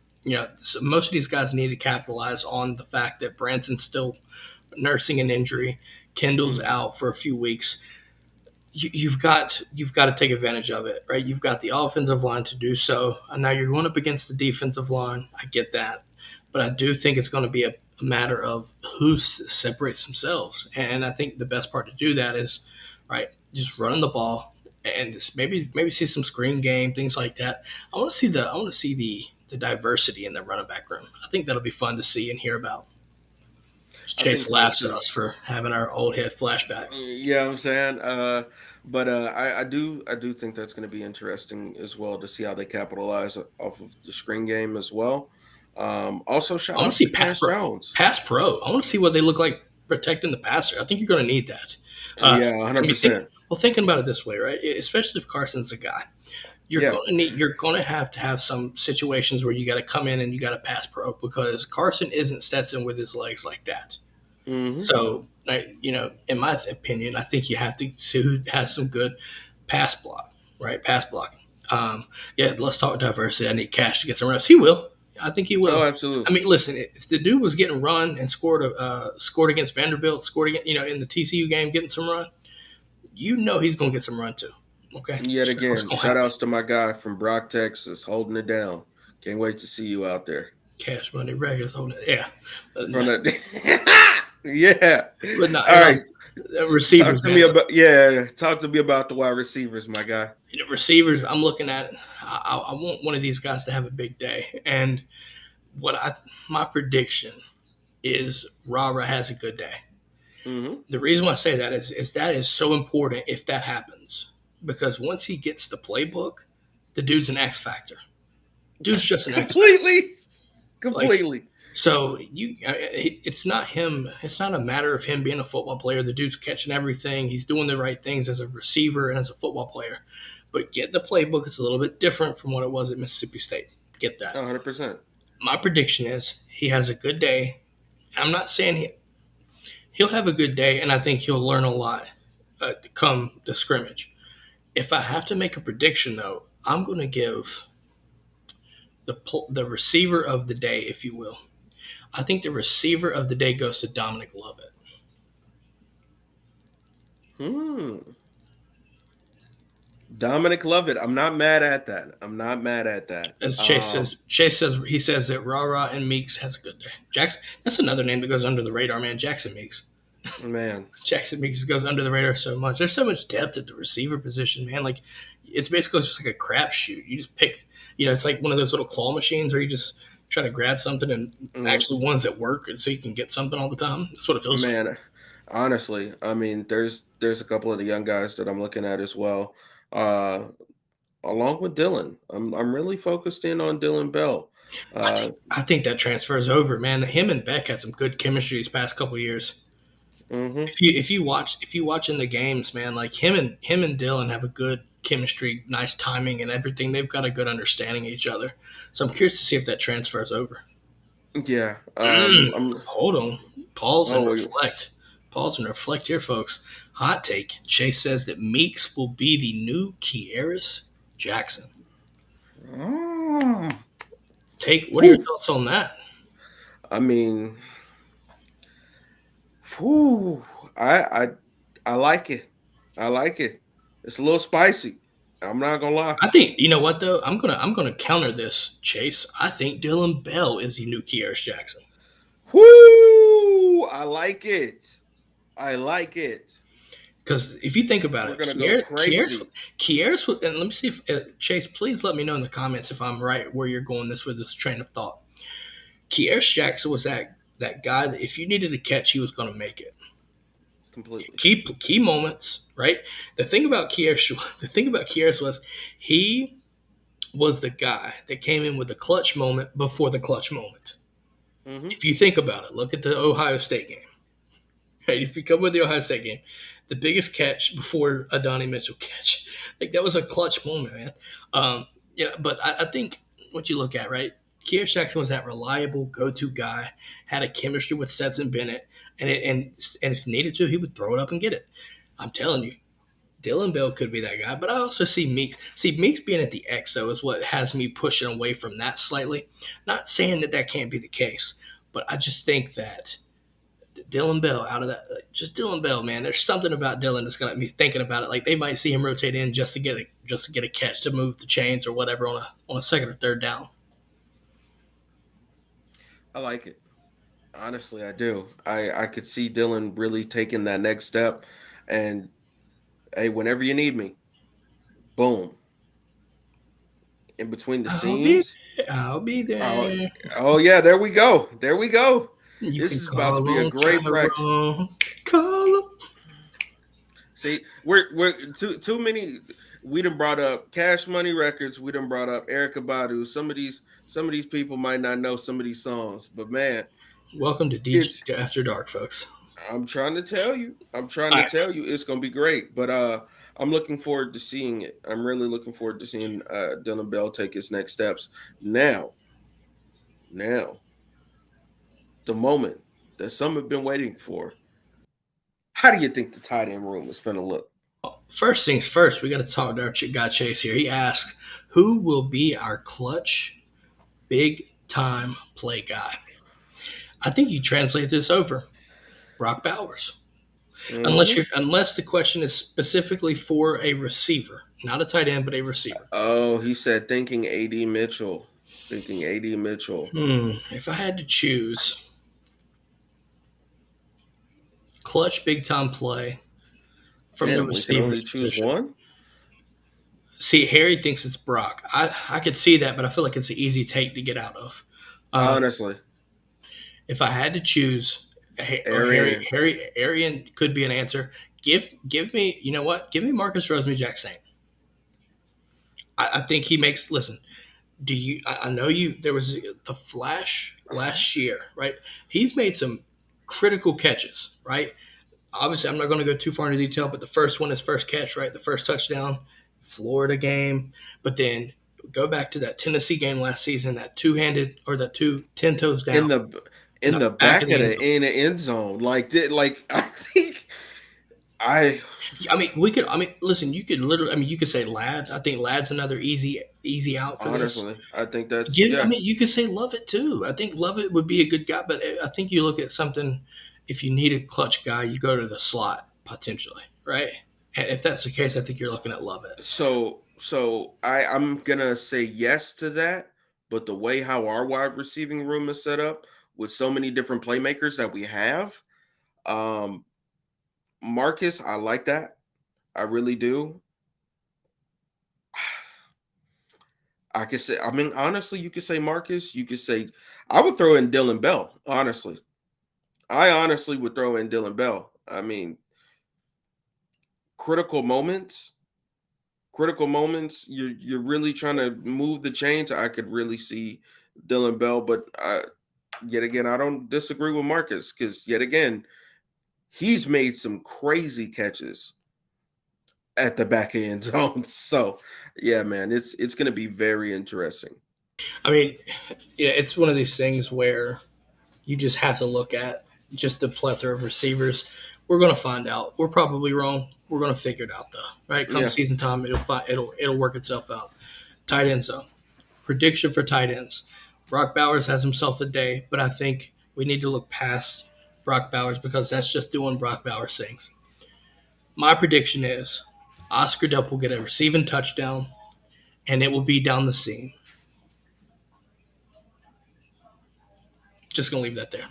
most of these guys need to capitalize on the fact that Branson's still nursing an injury, Kendall's mhm. out for a few weeks. You've got to take advantage of it, right? You've got the offensive line to do so. And now you're going up against the defensive line. I get that, but I do think it's going to be a matter of who separates themselves. And I think the best part to do that is right, just running the ball and just maybe see some screen game, things like that. I want to see the diversity in the running back room. I think that'll be fun to see and hear about. I think Chase so laughs at too. us for having our old head flashback. Yeah, I'm saying. But I do think that's going to be interesting as well to see how they capitalize off of the screen game as well. Also, I shout want to outs see to pass Cash pro. Jones. Pass pro. I want to see what they look like protecting the passer. I think you're going to need that. Yeah, I mean, 100%. thinking about it this way, right? Especially if Carson's a guy, Yeah. you're going to have some situations where you got to come in and you got to pass pro because Carson isn't Stetson with his legs like that. Hmm. So, in my opinion, I think you have to see who has some good pass block, right? Pass blocking. Yeah, let's talk diversity. I need Cash to get some reps. He will. I think he Oh, will. I absolutely. mean, listen, if the dude was getting run and scored against Vanderbilt, scored against, in the TCU game, getting some run, he's going to get some run too. Okay, Yet so what's again, going to shout happen? outs to my guy from Brock, Texas, holding it down. Can't wait to see you out there. Cash money, regulars, yeah, but, From the yeah. but not All right. receivers, man. Talk to me about the wide receivers, my guy. Receivers, I'm looking at. I want one of these guys to have a big day, and what I my prediction is Rara has a good day. Hmm. The reason why I say that is that is so important if that happens because once he gets the playbook, the dude's an X factor. Dude's just an X factor. Completely. Like Completely. so, it's not him. It's not a matter of him being a football player. The dude's catching everything. He's doing the right things as a receiver and as a football player. But get the playbook. It's a little bit different from what it was at Mississippi State. Get that. 100%. My prediction is he has a good day. I'm not saying he'll have a good day, and I think he'll learn a lot come the scrimmage. If I have to make a prediction, though, I'm going to give the receiver of the day, if you will. I think the receiver of the day goes to Dominic Lovett. Hmm. Dominic Lovett. I'm not mad at that. I'm not mad at that. As Chase says that Rara and Meeks has a good day. Jackson, that's another name that goes under the radar, man. Jackson Meeks. Man. Jackson Meeks goes under the radar so much. There's so much depth at the receiver position, man. Like it's basically just like a crapshoot. You just pick. It's like one of those little claw machines where you just try to grab something and Mhm. actually ones that work, and so you can get something all the time. That's what it feels like. Man, honestly, I mean, there's a couple of the young guys that I'm looking at as well. Uh, Along with Dylan, I'm really focused in on Dylan Bell. Uh, I think that transfers over, man. Him and Beck had some good chemistry these past couple years. mhm. If you watch in the games, man, like him and Dylan have a good chemistry, nice timing and everything. They've got a good understanding of each other. So I'm curious to see if that transfers over. Yeah. I'm. Hold on. Pause and Oh, reflect. Pause and reflect here, folks. Hot take. Chase says that Meeks will be the new Kieris Jackson. mm, What are your whew. thoughts on that? I mean, whew, I like it. I like it. It's a little spicy. I'm not gonna lie. I think you know what though. I'm gonna counter this, Chase. I think Dylan Bell is the new Kieris Jackson. Whoo! I like it. I like it. Because if you think about We're it, gonna go crazy. and let me see if Chase, please let me know in the comments if I'm right where you're going with this train of thought. Kieris Jackson was that guy that if you needed a catch, he was going to make it. Completely. Key moments, right? The thing about Kieris was he was the guy that came in with the clutch moment before the clutch moment. Hmm. If you think about it, look at the Ohio State game. Right? If you come with the Ohio State game, the biggest catch before a Donnie Mitchell catch, like that was a clutch moment, man. But I think what you look at, right? Kieran Jackson was that reliable go-to guy, had a chemistry with Stetson Bennett, and if needed to, he would throw it up and get it. I'm telling you, Dylan Bell could be that guy, but I also see Meeks. See, Meeks being at the XO is what has me pushing away from that slightly. Not saying that can't be the case, but I just think that Dylan Bell out of that, just Dylan Bell, man. There's something about Dylan that's gonna be thinking about it. Like they might see him rotate in just to get a catch to move the chains or whatever on a second or third down. I like it. Honestly, I do. I could see Dylan really taking that next step. And hey, whenever you need me, boom. In between the I'll be seams. I'll be Oh, there. oh yeah, there we go. There we go. You This can is about to call be a on great practice. Tyrone. Call him. See, we're too many. We done brought up Cash Money Records. We done brought up Erica Badu. Some of these people might not know some of these songs, but man, Welcome to it's DGD After Dark, folks. I'm trying to tell you. I'm trying All to right. tell you it's gonna be great. But I'm looking forward to seeing it. I'm really looking forward to seeing Dylan Bell take his next steps. Now, the moment that some have been waiting for. How do you think the tight end room is gonna look? First things first, we got to talk to our guy Chase here. He asked, "Who will be our clutch, big time play guy?" I think you translate this over. Brock Bowers. Mhm. Unless the question is specifically for a receiver, not a tight end, but a receiver. Oh, he said thinking AD Mitchell. Thinking AD Mitchell. If I had to choose clutch big time play from the Damn, we can receivers only choose position. one. See, Harry thinks it's Brock. I could see that, but I feel like it's an easy take to get out of. Um, Honestly, if I had to choose, or Arian. Arian could be an answer. Give me, you know what? Give me Marcus Rosemy Jack Saint. I think he makes. Listen, do you? I know you. There was the flash last year, right? He's made some critical catches, right? Obviously, I'm not going to go too far into detail, but the first one is first catch, right? The first touchdown, Florida game. But then go back to that Tennessee game last season, that two-handed or that two 10 toes down in the in in the the back of back the of end the zone. end zone. Like I think I I mean, we could. I mean, listen, you could literally. I mean, you could say Ladd. I think Ladd's another easy out for this. honestly I think that's I yeah. mean, you could say Lovett too. I think Lovett would be a good guy, but I think you look at something. If you need a clutch guy, you go to the slot potentially, right? And if that's the case, I think you're looking at Lovett. So I'm gonna say yes to that, but the way how our wide receiving room is set up with so many different playmakers that we have, um Marcus, I like that. I really do. I could say, I mean, honestly, you could say Marcus. You could say, I would throw in Dylan Bell. Honestly, I honestly would throw in Dylan Bell. I mean, critical moments, critical moments. You're really trying to move the chains. I could really see Dylan Bell, but yet again, I don't disagree with Marcus because yet again, he's made some crazy catches at the back end zone. So, yeah, man, it's going to be very interesting. I mean, yeah, it's one of these things where you just have to look at just the plethora of receivers. We're going to find out. We're probably wrong. We're going to figure it out though, right? Come Yeah, season time, it'll work itself out. Tight ends though. Prediction for tight ends. Brock Bowers has himself a day, but I think we need to look past Brock Bowers because that's just doing Brock Bowers things. My prediction is Oscar Delp will get a receiving touchdown, and it will be down the seam. Just gonna leave that there.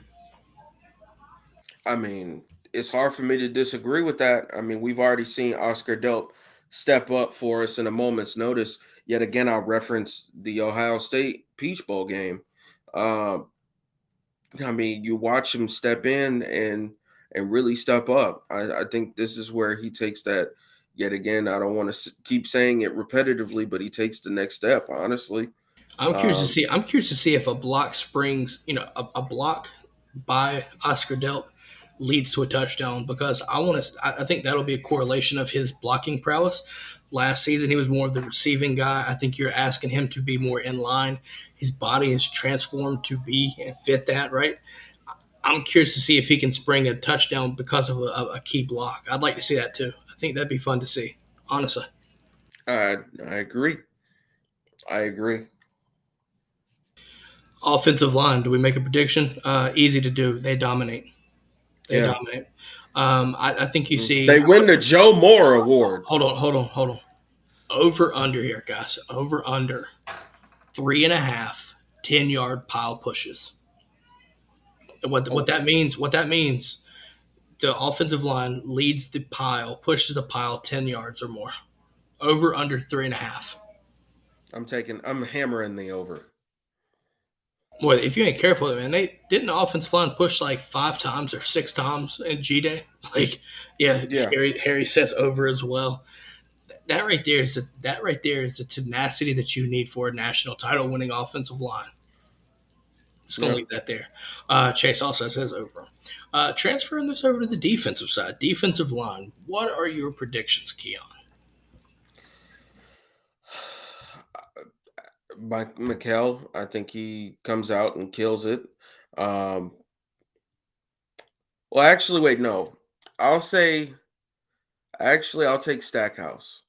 I mean, it's hard for me to disagree with that. I mean, we've already seen Oscar Delp step up for us in a moment's notice. Yet again, I'll reference the Ohio State Peach Bowl game. Uh, I mean, you watch him step in and really step up. I think this is where he takes that. Yet again, I don't want to keep saying it repetitively, but he takes the next step. Honestly, I'm curious to um, see. I'm curious to see if a block springs, a block by Oscar Delp leads to a touchdown because I want to. I think that'll be a correlation of his blocking prowess. Last season, he was more of the receiving guy. I think you're asking him to be more in line. His body is transformed to be and fit that right. I'm curious to see if he can spring a touchdown because of a key block. I'd like to see that too. I think that'd be fun to see. Honestly, I agree. I agree. offensive line. Do we make a prediction? Easy to do. They dominate. They Yeah, dominate. I think you see. they win the Joe Moore Award. Hold on. Over under here, guys. Over under 3.5 10-yard pile pushes. What Oh, that means? What that means? The offensive line leads the pile, pushes the pile 10 yards or more. Over under 3.5. I'm hammering the over. Boy, if you ain't careful, man, they didn't the offensive line push like 5 times or 6 times in G Day. Like, yeah, Yeah, Harry says over as well. That right there is the tenacity that you need for a national title winning offensive line. Just gonna yeah. leave that there. Chase also says over. Transferring this over to the defensive side, defensive line. What are your predictions, Keon? Mike McHale, I think he comes out and kills it. Um, well, actually, wait, no. I'll say, I'll take Stackhouse.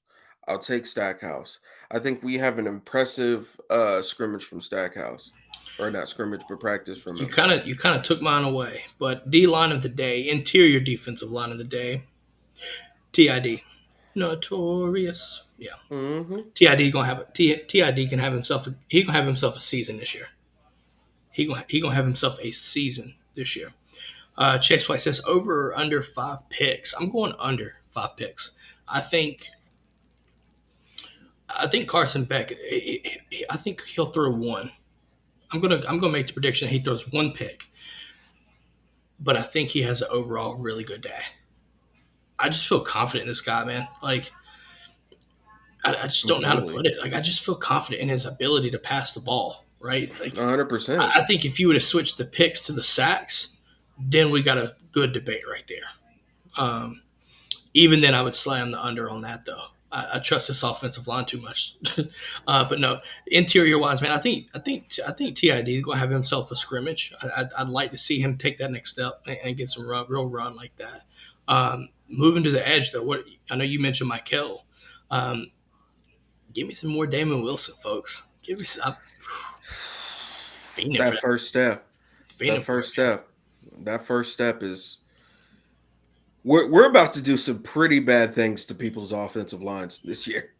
I'll take Stackhouse. I think we have an impressive scrimmage from Stackhouse, or not scrimmage, but practice from him. You kind of took mine away, but D line of the day, interior defensive line of the day, TID, notorious. Yeah, Hmm. TID gonna have TID can have himself. He gonna have himself a season this year. He gonna have himself a season this year. Chase White says over or under 5 picks. I'm going under 5 picks. I think I think Carson Beck. I think he'll throw one. I'm gonna make the prediction that he throws 1 pick, but I think he has an overall really good day. I just feel confident in this guy, man. Like I just don't know how to Completely. put it. Like I just feel confident in his ability to pass the ball, right? Like 100%. I think if you would have switched the picks to the sacks, then we got a good debate right there. Um, Even then, I would slam the under on that though. I trust this offensive line too much, but no. Interior wise, man, I think TID is going to have himself a scrimmage. I'd like to see him take that next step and get some real run like that. Moving to the edge though, what I know you mentioned Michael. Um, Give me some more Damon Wilson, folks. Give me some. I'm fiending for That that. first step, that Fiending for first it, man. step, that first step is we're about to do some pretty bad things to people's offensive lines this year.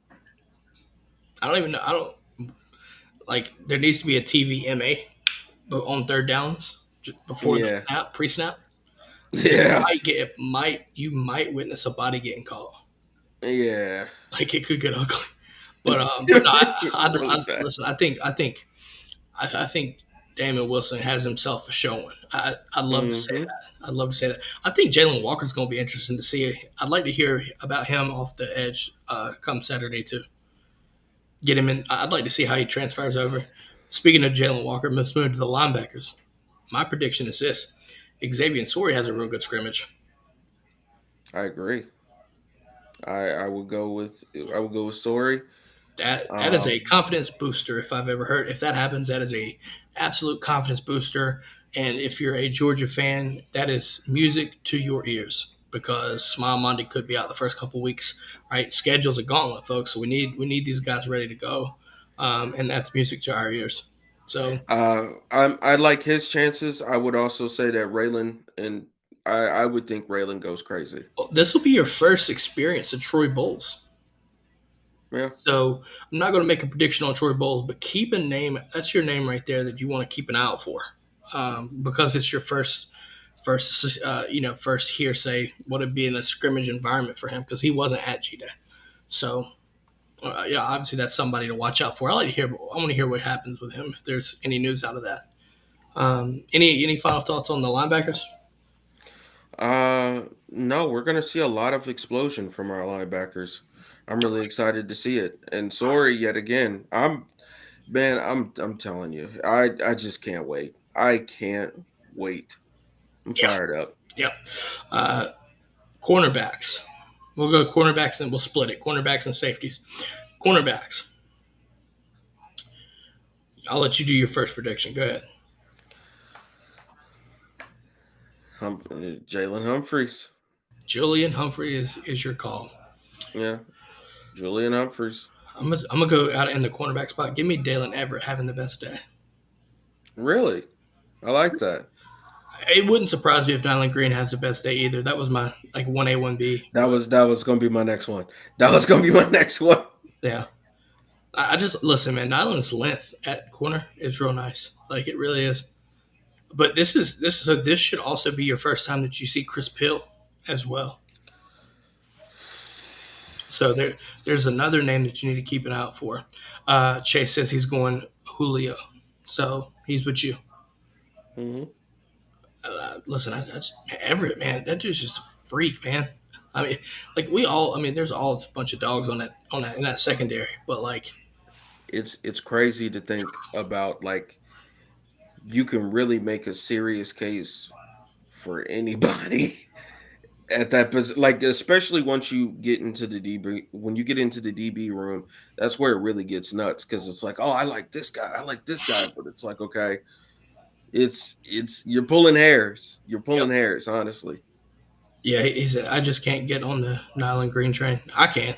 I don't even know. I don't like. There needs to be a TVMA on third downs before the Yeah, snap, pre-snap. yeah, You might witness a body getting caught. yeah. Like it could get ugly. But no, Really listen. fast. I think Damon Wilson has himself a showing. I'd love to say Hmm. that. I'd love to say that. I think Jalen Walker's going to be interesting to see. I'd like to hear about him off the edge come Saturday too. Get him in. I'd like to see how he transfers over. Speaking of Jalen Walker, let's move to the linebackers. My prediction is this: Xavier Sori has a real good scrimmage. I agree. I would go with Sorry. That is a Um, confidence booster if I've ever heard. If that happens, that is a absolute confidence booster. And if you're a Georgia fan, that is music to your ears because Smile Monday could be out the first couple weeks. Right, schedule's a gauntlet, folks. So we need these guys ready to go, and that's music to our ears. So I like his chances. I would also say that Raylan and I would think Raylan goes crazy. well, this will be your first experience at Troy Bowles. Yeah. So I'm not going to make a prediction on Troy Bowles, but keep a name. That's your name right there that you want to keep an eye out for, because it's your first hearsay. Would it be in a scrimmage environment for him because he wasn't at G Day. So yeah, obviously that's somebody to watch out for. I want to hear what happens with him if there's any news out of that. Any final thoughts on the linebackers? No, we're gonna see a lot of explosion from our linebackers. I'm really excited to see it. And sorry yet again. I'm telling you, I just can't wait. I can't wait. I'm Yeah, fired up. yep. Uh, Cornerbacks. We'll go cornerbacks and we'll split it. Cornerbacks and safeties. Cornerbacks. I'll let you do your first prediction. Go ahead. Jalen Humphreys. Julian Humphrey is your call. Yeah, Julian Humphreys. I'm gonna go out in the cornerback spot. Give me Dalen Everett having the best day. Really? I like that. It wouldn't surprise me if Dylan Green has the best day either. That was my like 1A 1B. But That was gonna be my next one. That was gonna be my next one. yeah, I just listen, man. Nyland's length at corner is real nice. Like it really is. But this should also be your first time that you see Chris Pill as well. So there's another name that you need to keep an eye out for. Chase says he's going Julio, so he's with you. Hmm. Listen, Everett, man, that dude's just a freak, man. I mean, like we all, I mean, there's all a bunch of dogs on that in that secondary, but like, It's crazy to think about, like, you can really make a serious case for anybody at that position. Like, especially once you get into the DB, when you get into the DB room, that's where it really gets nuts because it's like, oh, I like this guy, I like this guy, but it's like, okay, it's you're pulling hairs, yep, honestly. yeah, he said I just can't get on the Nyland Green train. I can.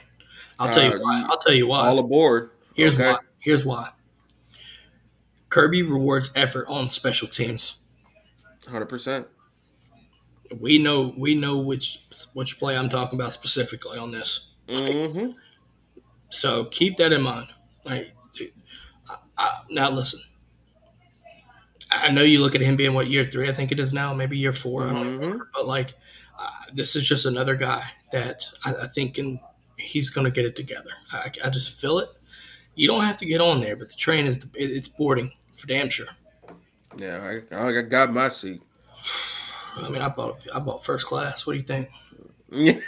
I'll tell you why. You I'll tell you why. all aboard, Here's okay, why. Here's why. Kirby rewards effort on special teams. 100%. We know which play I'm talking about specifically on this. Like, Hmm. so keep that in mind. Like, now listen. I know you look at him being what year three, I think it is now, maybe year four. I don't even Hmm. remember. But like, this is just another guy that I think he's going to get it together. I just feel it. You don't have to get on there, but the train it's boarding for damn sure. Yeah, I got my seat. I mean, I bought first class. What do you think? Yeah,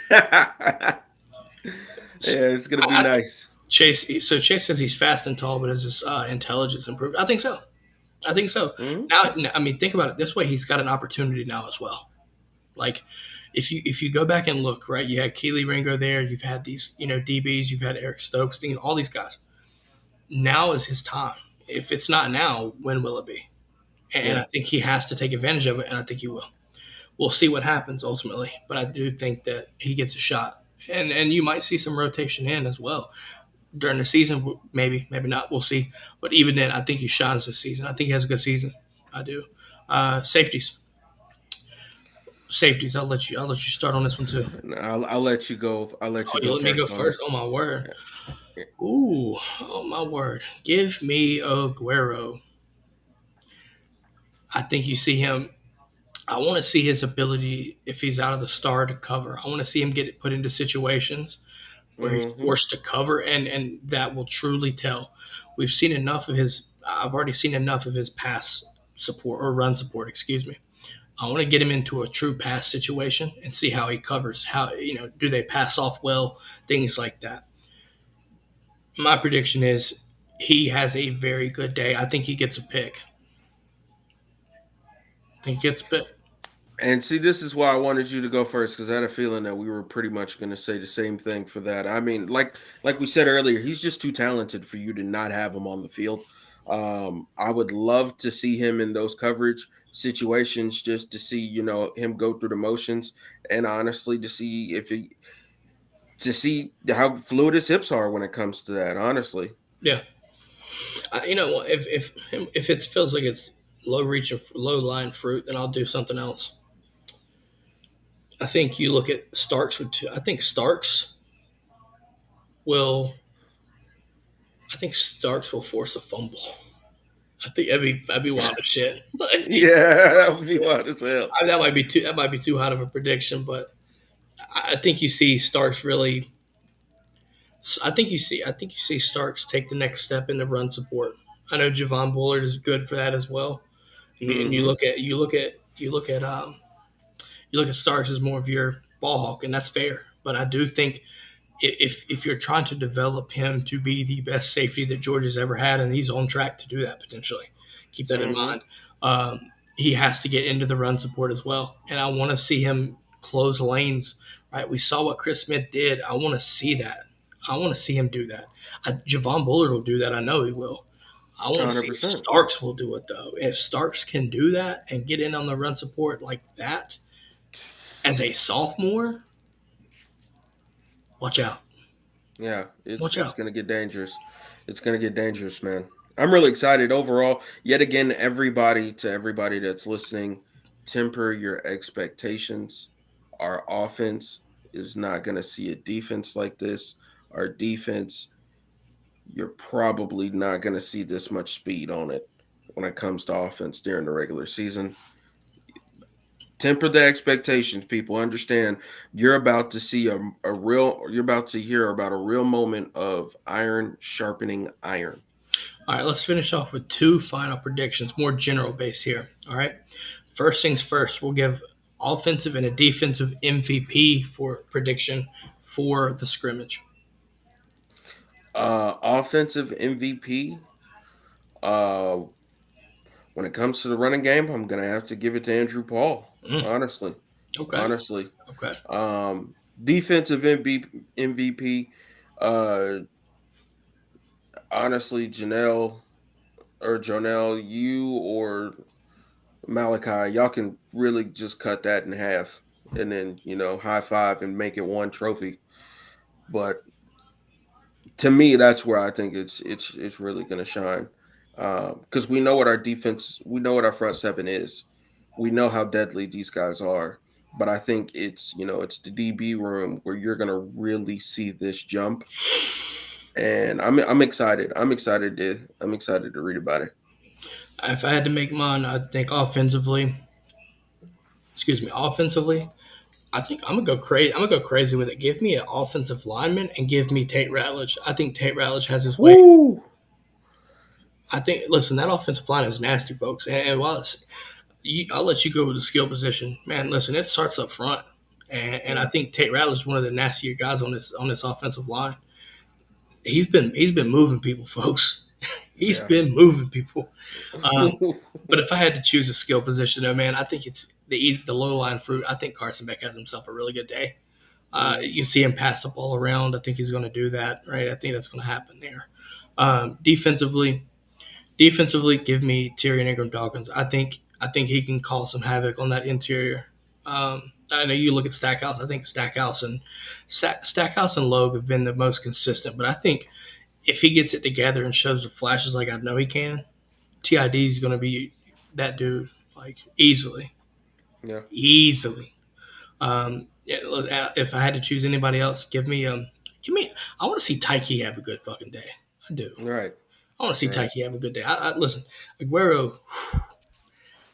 it's gonna be I, nice. Chase. So Chase says he's fast and tall, but has his intelligence improved? I think so. I think so. Hmm. Now, I mean, think about it this way: he's got an opportunity now as well. Like, if you go back and look, right, you had Keely Ringo there, you've had these, DBs, you've had Eric Stokes, all these guys. Now is his time. If it's not now, when will it be? And Yeah, I think he has to take advantage of it, and I think he will. We'll see what happens ultimately, but I do think that he gets a shot, and you might see some rotation in as well during the season. Maybe not. We'll see. But even then, I think he shines this season. I think he has a good season. I do. Safeties. Safeties. I'll let you start on this one too. I'll let you go. I'll let Oh, you you go let me go first on it. first. Oh my word. Ooh. Oh my word. Give me Aguero. I think you see him. I want to see his ability if he's out of the star to cover. I want to see him get put into situations where he's Mm-hmm. forced to cover, and that will truly tell. We've seen enough of his. I've already seen enough of his pass support or run support. Excuse me. I want to get him into a true pass situation and see how he covers. How do they pass off well? Things like that. My prediction is he has a very good day. I think he gets a pick. I think he gets a pick. And see, this is why I wanted you to go first because I had a feeling that we were pretty much going to say the same thing for that. I mean, like we said earlier, he's just too talented for you to not have him on the field. I would love to see him in those coverage situations, just to see him go through the motions, and honestly, to see how fluid his hips are when it comes to that. Honestly, Yeah. If it feels like it's low reach or low line fruit, then I'll do something else. I think you look at Starks with two. I think will. I think Starks will force a fumble. I think that'd be wild as shit. yeah, that would be wild as hell. That might be too. That might be too hot of a prediction, but I think you see Starks really. I think you see. I think you see Starks take the next step in the run support. I know Javon Bullard is good for that as well. And you Hmm. look at you look at Starks as more of your ball hawk, and that's fair. But I do think if you're trying to develop him to be the best safety that Georgia's ever had, and he's on track to do that potentially, keep that in Hmm. mind. He has to get into the run support as well, and I want to see him close lanes. Right, we saw what Chris Smith did. I want to see that. I want to see him do that. Javon Bullard will do that. I know he will. I want to see if 100%. Starks will do it though. If Starks can do that and get in on the run support like that as a sophomore, watch out. Yeah, it's Watch it's out. gonna get dangerous. It's gonna get dangerous, man. I'm really excited overall. Yet again, everybody that's listening, temper your expectations. Our offense is not gonna see a defense like this. Our defense, you're probably not gonna see this much speed on it when it comes to offense during the regular season. Temper the expectations, people. Understand you're about to see you're about to hear about a real moment of iron sharpening iron. All right, let's finish off with two final predictions, more general based here. All right. First things first, we'll give offensive and a defensive MVP for prediction for the scrimmage. Offensive MVP. Uh, when it comes to the running game, I'm gonna have to give it to Andrew Paul. Mm, Honestly, okay. honestly. Okay. Defensive MVP. Uh, honestly, Janelle or Jonelle, you or Malachi, y'all can really just cut that in half and then, high five and make it one trophy. But to me, that's where I think it's really gonna shine. Because we know what our front seven is. We know how deadly these guys are. But I think it's the DB room where you're gonna really see this jump. And I'm excited. I'm excited to read about it. If I had to make mine, I think offensively, I think I'm gonna go crazy. I'm gonna go crazy with it. Give me an offensive lineman and give me Tate Ratledge. I think Tate Ratledge has his way. Woo! I think. Listen, that offensive line is nasty, folks. And while I'll let you go with the skill position, man. Listen, it starts up front, and I Yeah. think Tate Ratledge is one of the nastier guys on this offensive line. He's been moving people, folks. He's Yeah. been moving people. Um, but if I had to choose a skill position, though, man, I think it's the low line fruit. I think Carson Beck has himself a really good day. Mm, You see him pass the ball around. I think he's going to do that, right? I think that's going to happen there. Defensively, give me Tyrion Ingram Dawkins. I think he can cause some havoc on that interior. I know you look at Stackhouse. I think Stackhouse and Logue have been the most consistent, but I think if he gets it together and shows the flashes like I know he can, TID is going to be that dude like yeah. easily. If I had to choose anybody else, give me. I want to see Tyke have a good fucking day. I do. Right. I want to see Right. Tyke have a good day. Listen, Aguero,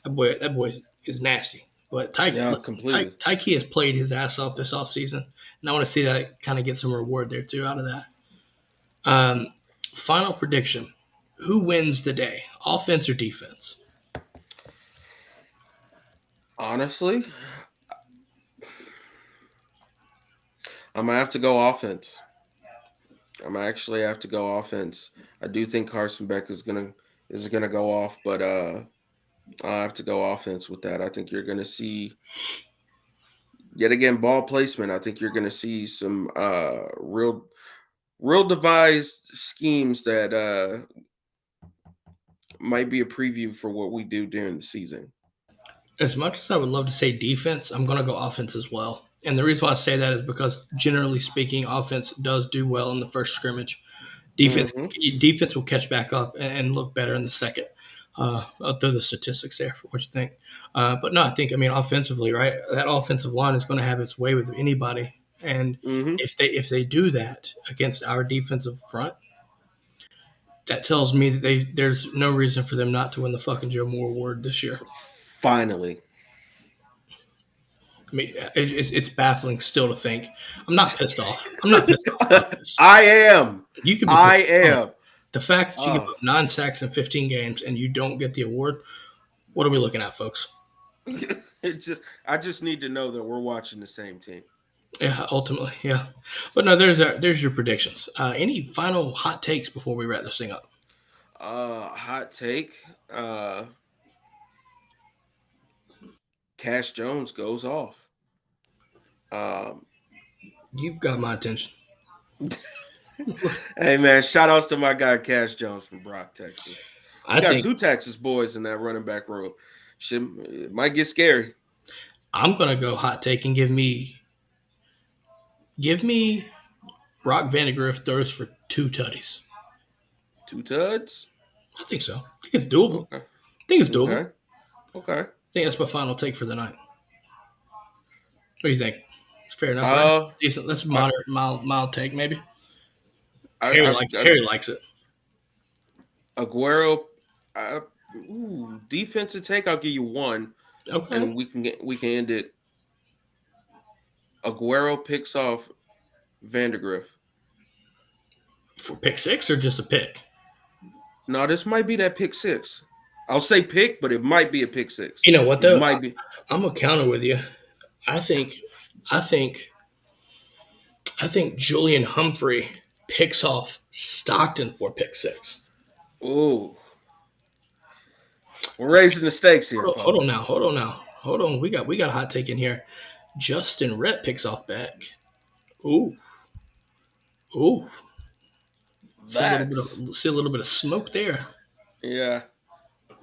that boy is nasty. But Yeah, completely. Tyke has played his ass off this offseason, and I want to see that kind of get some reward there too out of that. Final prediction: who wins the day, offense or defense? Honestly, I'm gonna have to go offense. I'm actually have to go offense. I do think Carson Beck is gonna go off, but I have to go offense with that. I think you're gonna see yet again ball placement. I think you're gonna see some real devised schemes that might be a preview for what we do during the season. As much as I would love to say defense, I'm going to go offense as well. And the reason why I say that is because generally speaking, offense does do well in the first scrimmage. Defense Hmm. defense will catch back up and look better in the second. I'll throw the statistics there for what you think. But no, I mean offensively, right? That offensive line is going to have its way with anybody, and Hmm. if they do that against our defensive front, that tells me that there's no reason for them not to win the fucking Joe Moore Award this year. Finally. I mean, it's baffling still to think. I'm not pissed off. I'm not pissed off about this. I am. You can be I pissed off. am. The fact that you give Oh. up 9 sacks in 15 games and you don't get the award, what are we looking at, folks? I just need to know that we're watching the same team. Yeah, ultimately, yeah. But no, there's your predictions. Any final hot takes before we wrap this thing up? Hot take. Cash Jones goes off. Um, You've got my attention. hey man, shout outs to my guy Cash Jones from Brock, Texas. We I got think two Texas boys in that running back room. Shit, it might get scary. I'm gonna go hot take and give me Brock Vandegrift throws for 2 tutties. Two tuds. I think so. I think it's doable. Okay. I think it's doable. Okay. Okay. I think that's my final take for the night. What do you think? It's fair enough, right? Uh, Decent. That's I, moderate, mild take, maybe. I, Harry likes it. Aguero. Defensive take. I'll give you one, Okay. and we can end it. Aguero picks off Vandergriff. For pick six or just a pick? No, this might be that pick six. I'll say pick, but it might be a pick six. You know what It though? might be. I'm gonna counter with you. I think, I think, I think Julian Humphrey picks off Stockton for pick six. Oh, we're raising the stakes here, Hold on folks. now. Hold on now. Hold on. We got a hot take in here. Justin Rhett picks off Beck. Ooh, ooh. That's See a little bit of smoke there. yeah.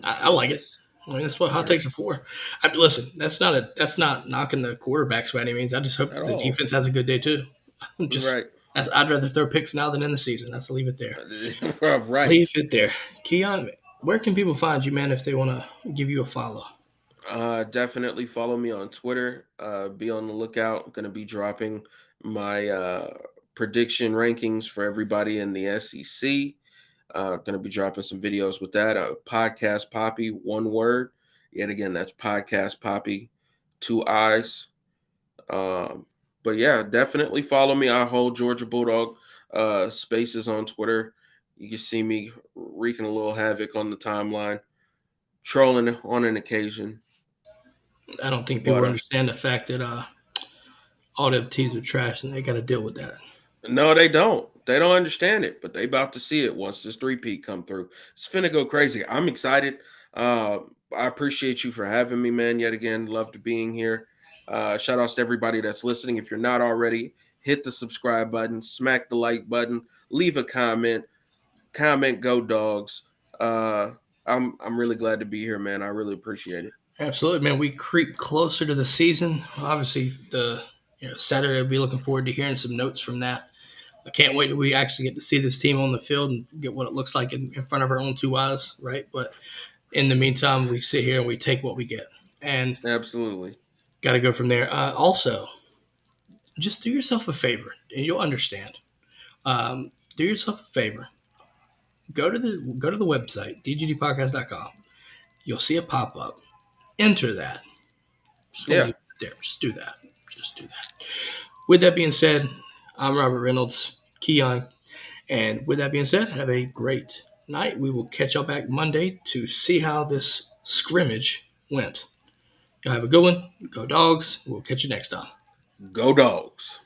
I like it. This I mean, that's what hot takes are for. Listen, that's not knocking the quarterbacks by any means. I just hope at the all. defense has a good day too. Right. I'd rather throw picks now than in the season. Let's leave it there. Right. Leave it there. Keon, where can people find you, man, if they want to give you a follow? Definitely follow me on Twitter. Be on the lookout. I'm gonna be dropping my prediction rankings for everybody in the SEC. Going to be dropping some videos with that. Podcast Poppy, one word. Yet again, that's Podcast Poppy, 2 eyes. But yeah, definitely follow me. I hold Georgia Bulldog spaces on Twitter. You can see me wreaking a little havoc on the timeline, trolling on an occasion. I don't think people But understand the fact that all the teams are trash and they got to deal with that. no, they don't. They don't understand it, but they about to see it once this three-peat come through. It's finna go crazy. I'm excited. I appreciate you for having me, man. Yet again, love to being here. Shout outs to everybody that's listening. If you're not already, hit the subscribe button, smack the like button, leave a comment. Comment, go dogs. I'm really glad to be here, man. I really appreciate it. Absolutely, man. We creep closer to the season. Obviously, Saturday, I'll be looking forward to hearing some notes from that. I can't wait till we actually get to see this team on the field and get what it looks like in front of our own 2 eyes, right? But in the meantime, we sit here and we take what we get, and Absolutely. got to go from there. Also, just do yourself a favor, and you'll understand. Do yourself a favor. Go to the website dgdpodcast.com. You'll see a pop up. Enter that. Just Yeah. leave it there. Just do that. Just do that. With that being said, I'm Robert Reynolds, Keon. And with that being said, have a great night. We will catch y'all back Monday to see how this scrimmage went. Y'all have a good one. Go Dogs. We'll catch you next time. Go Dogs.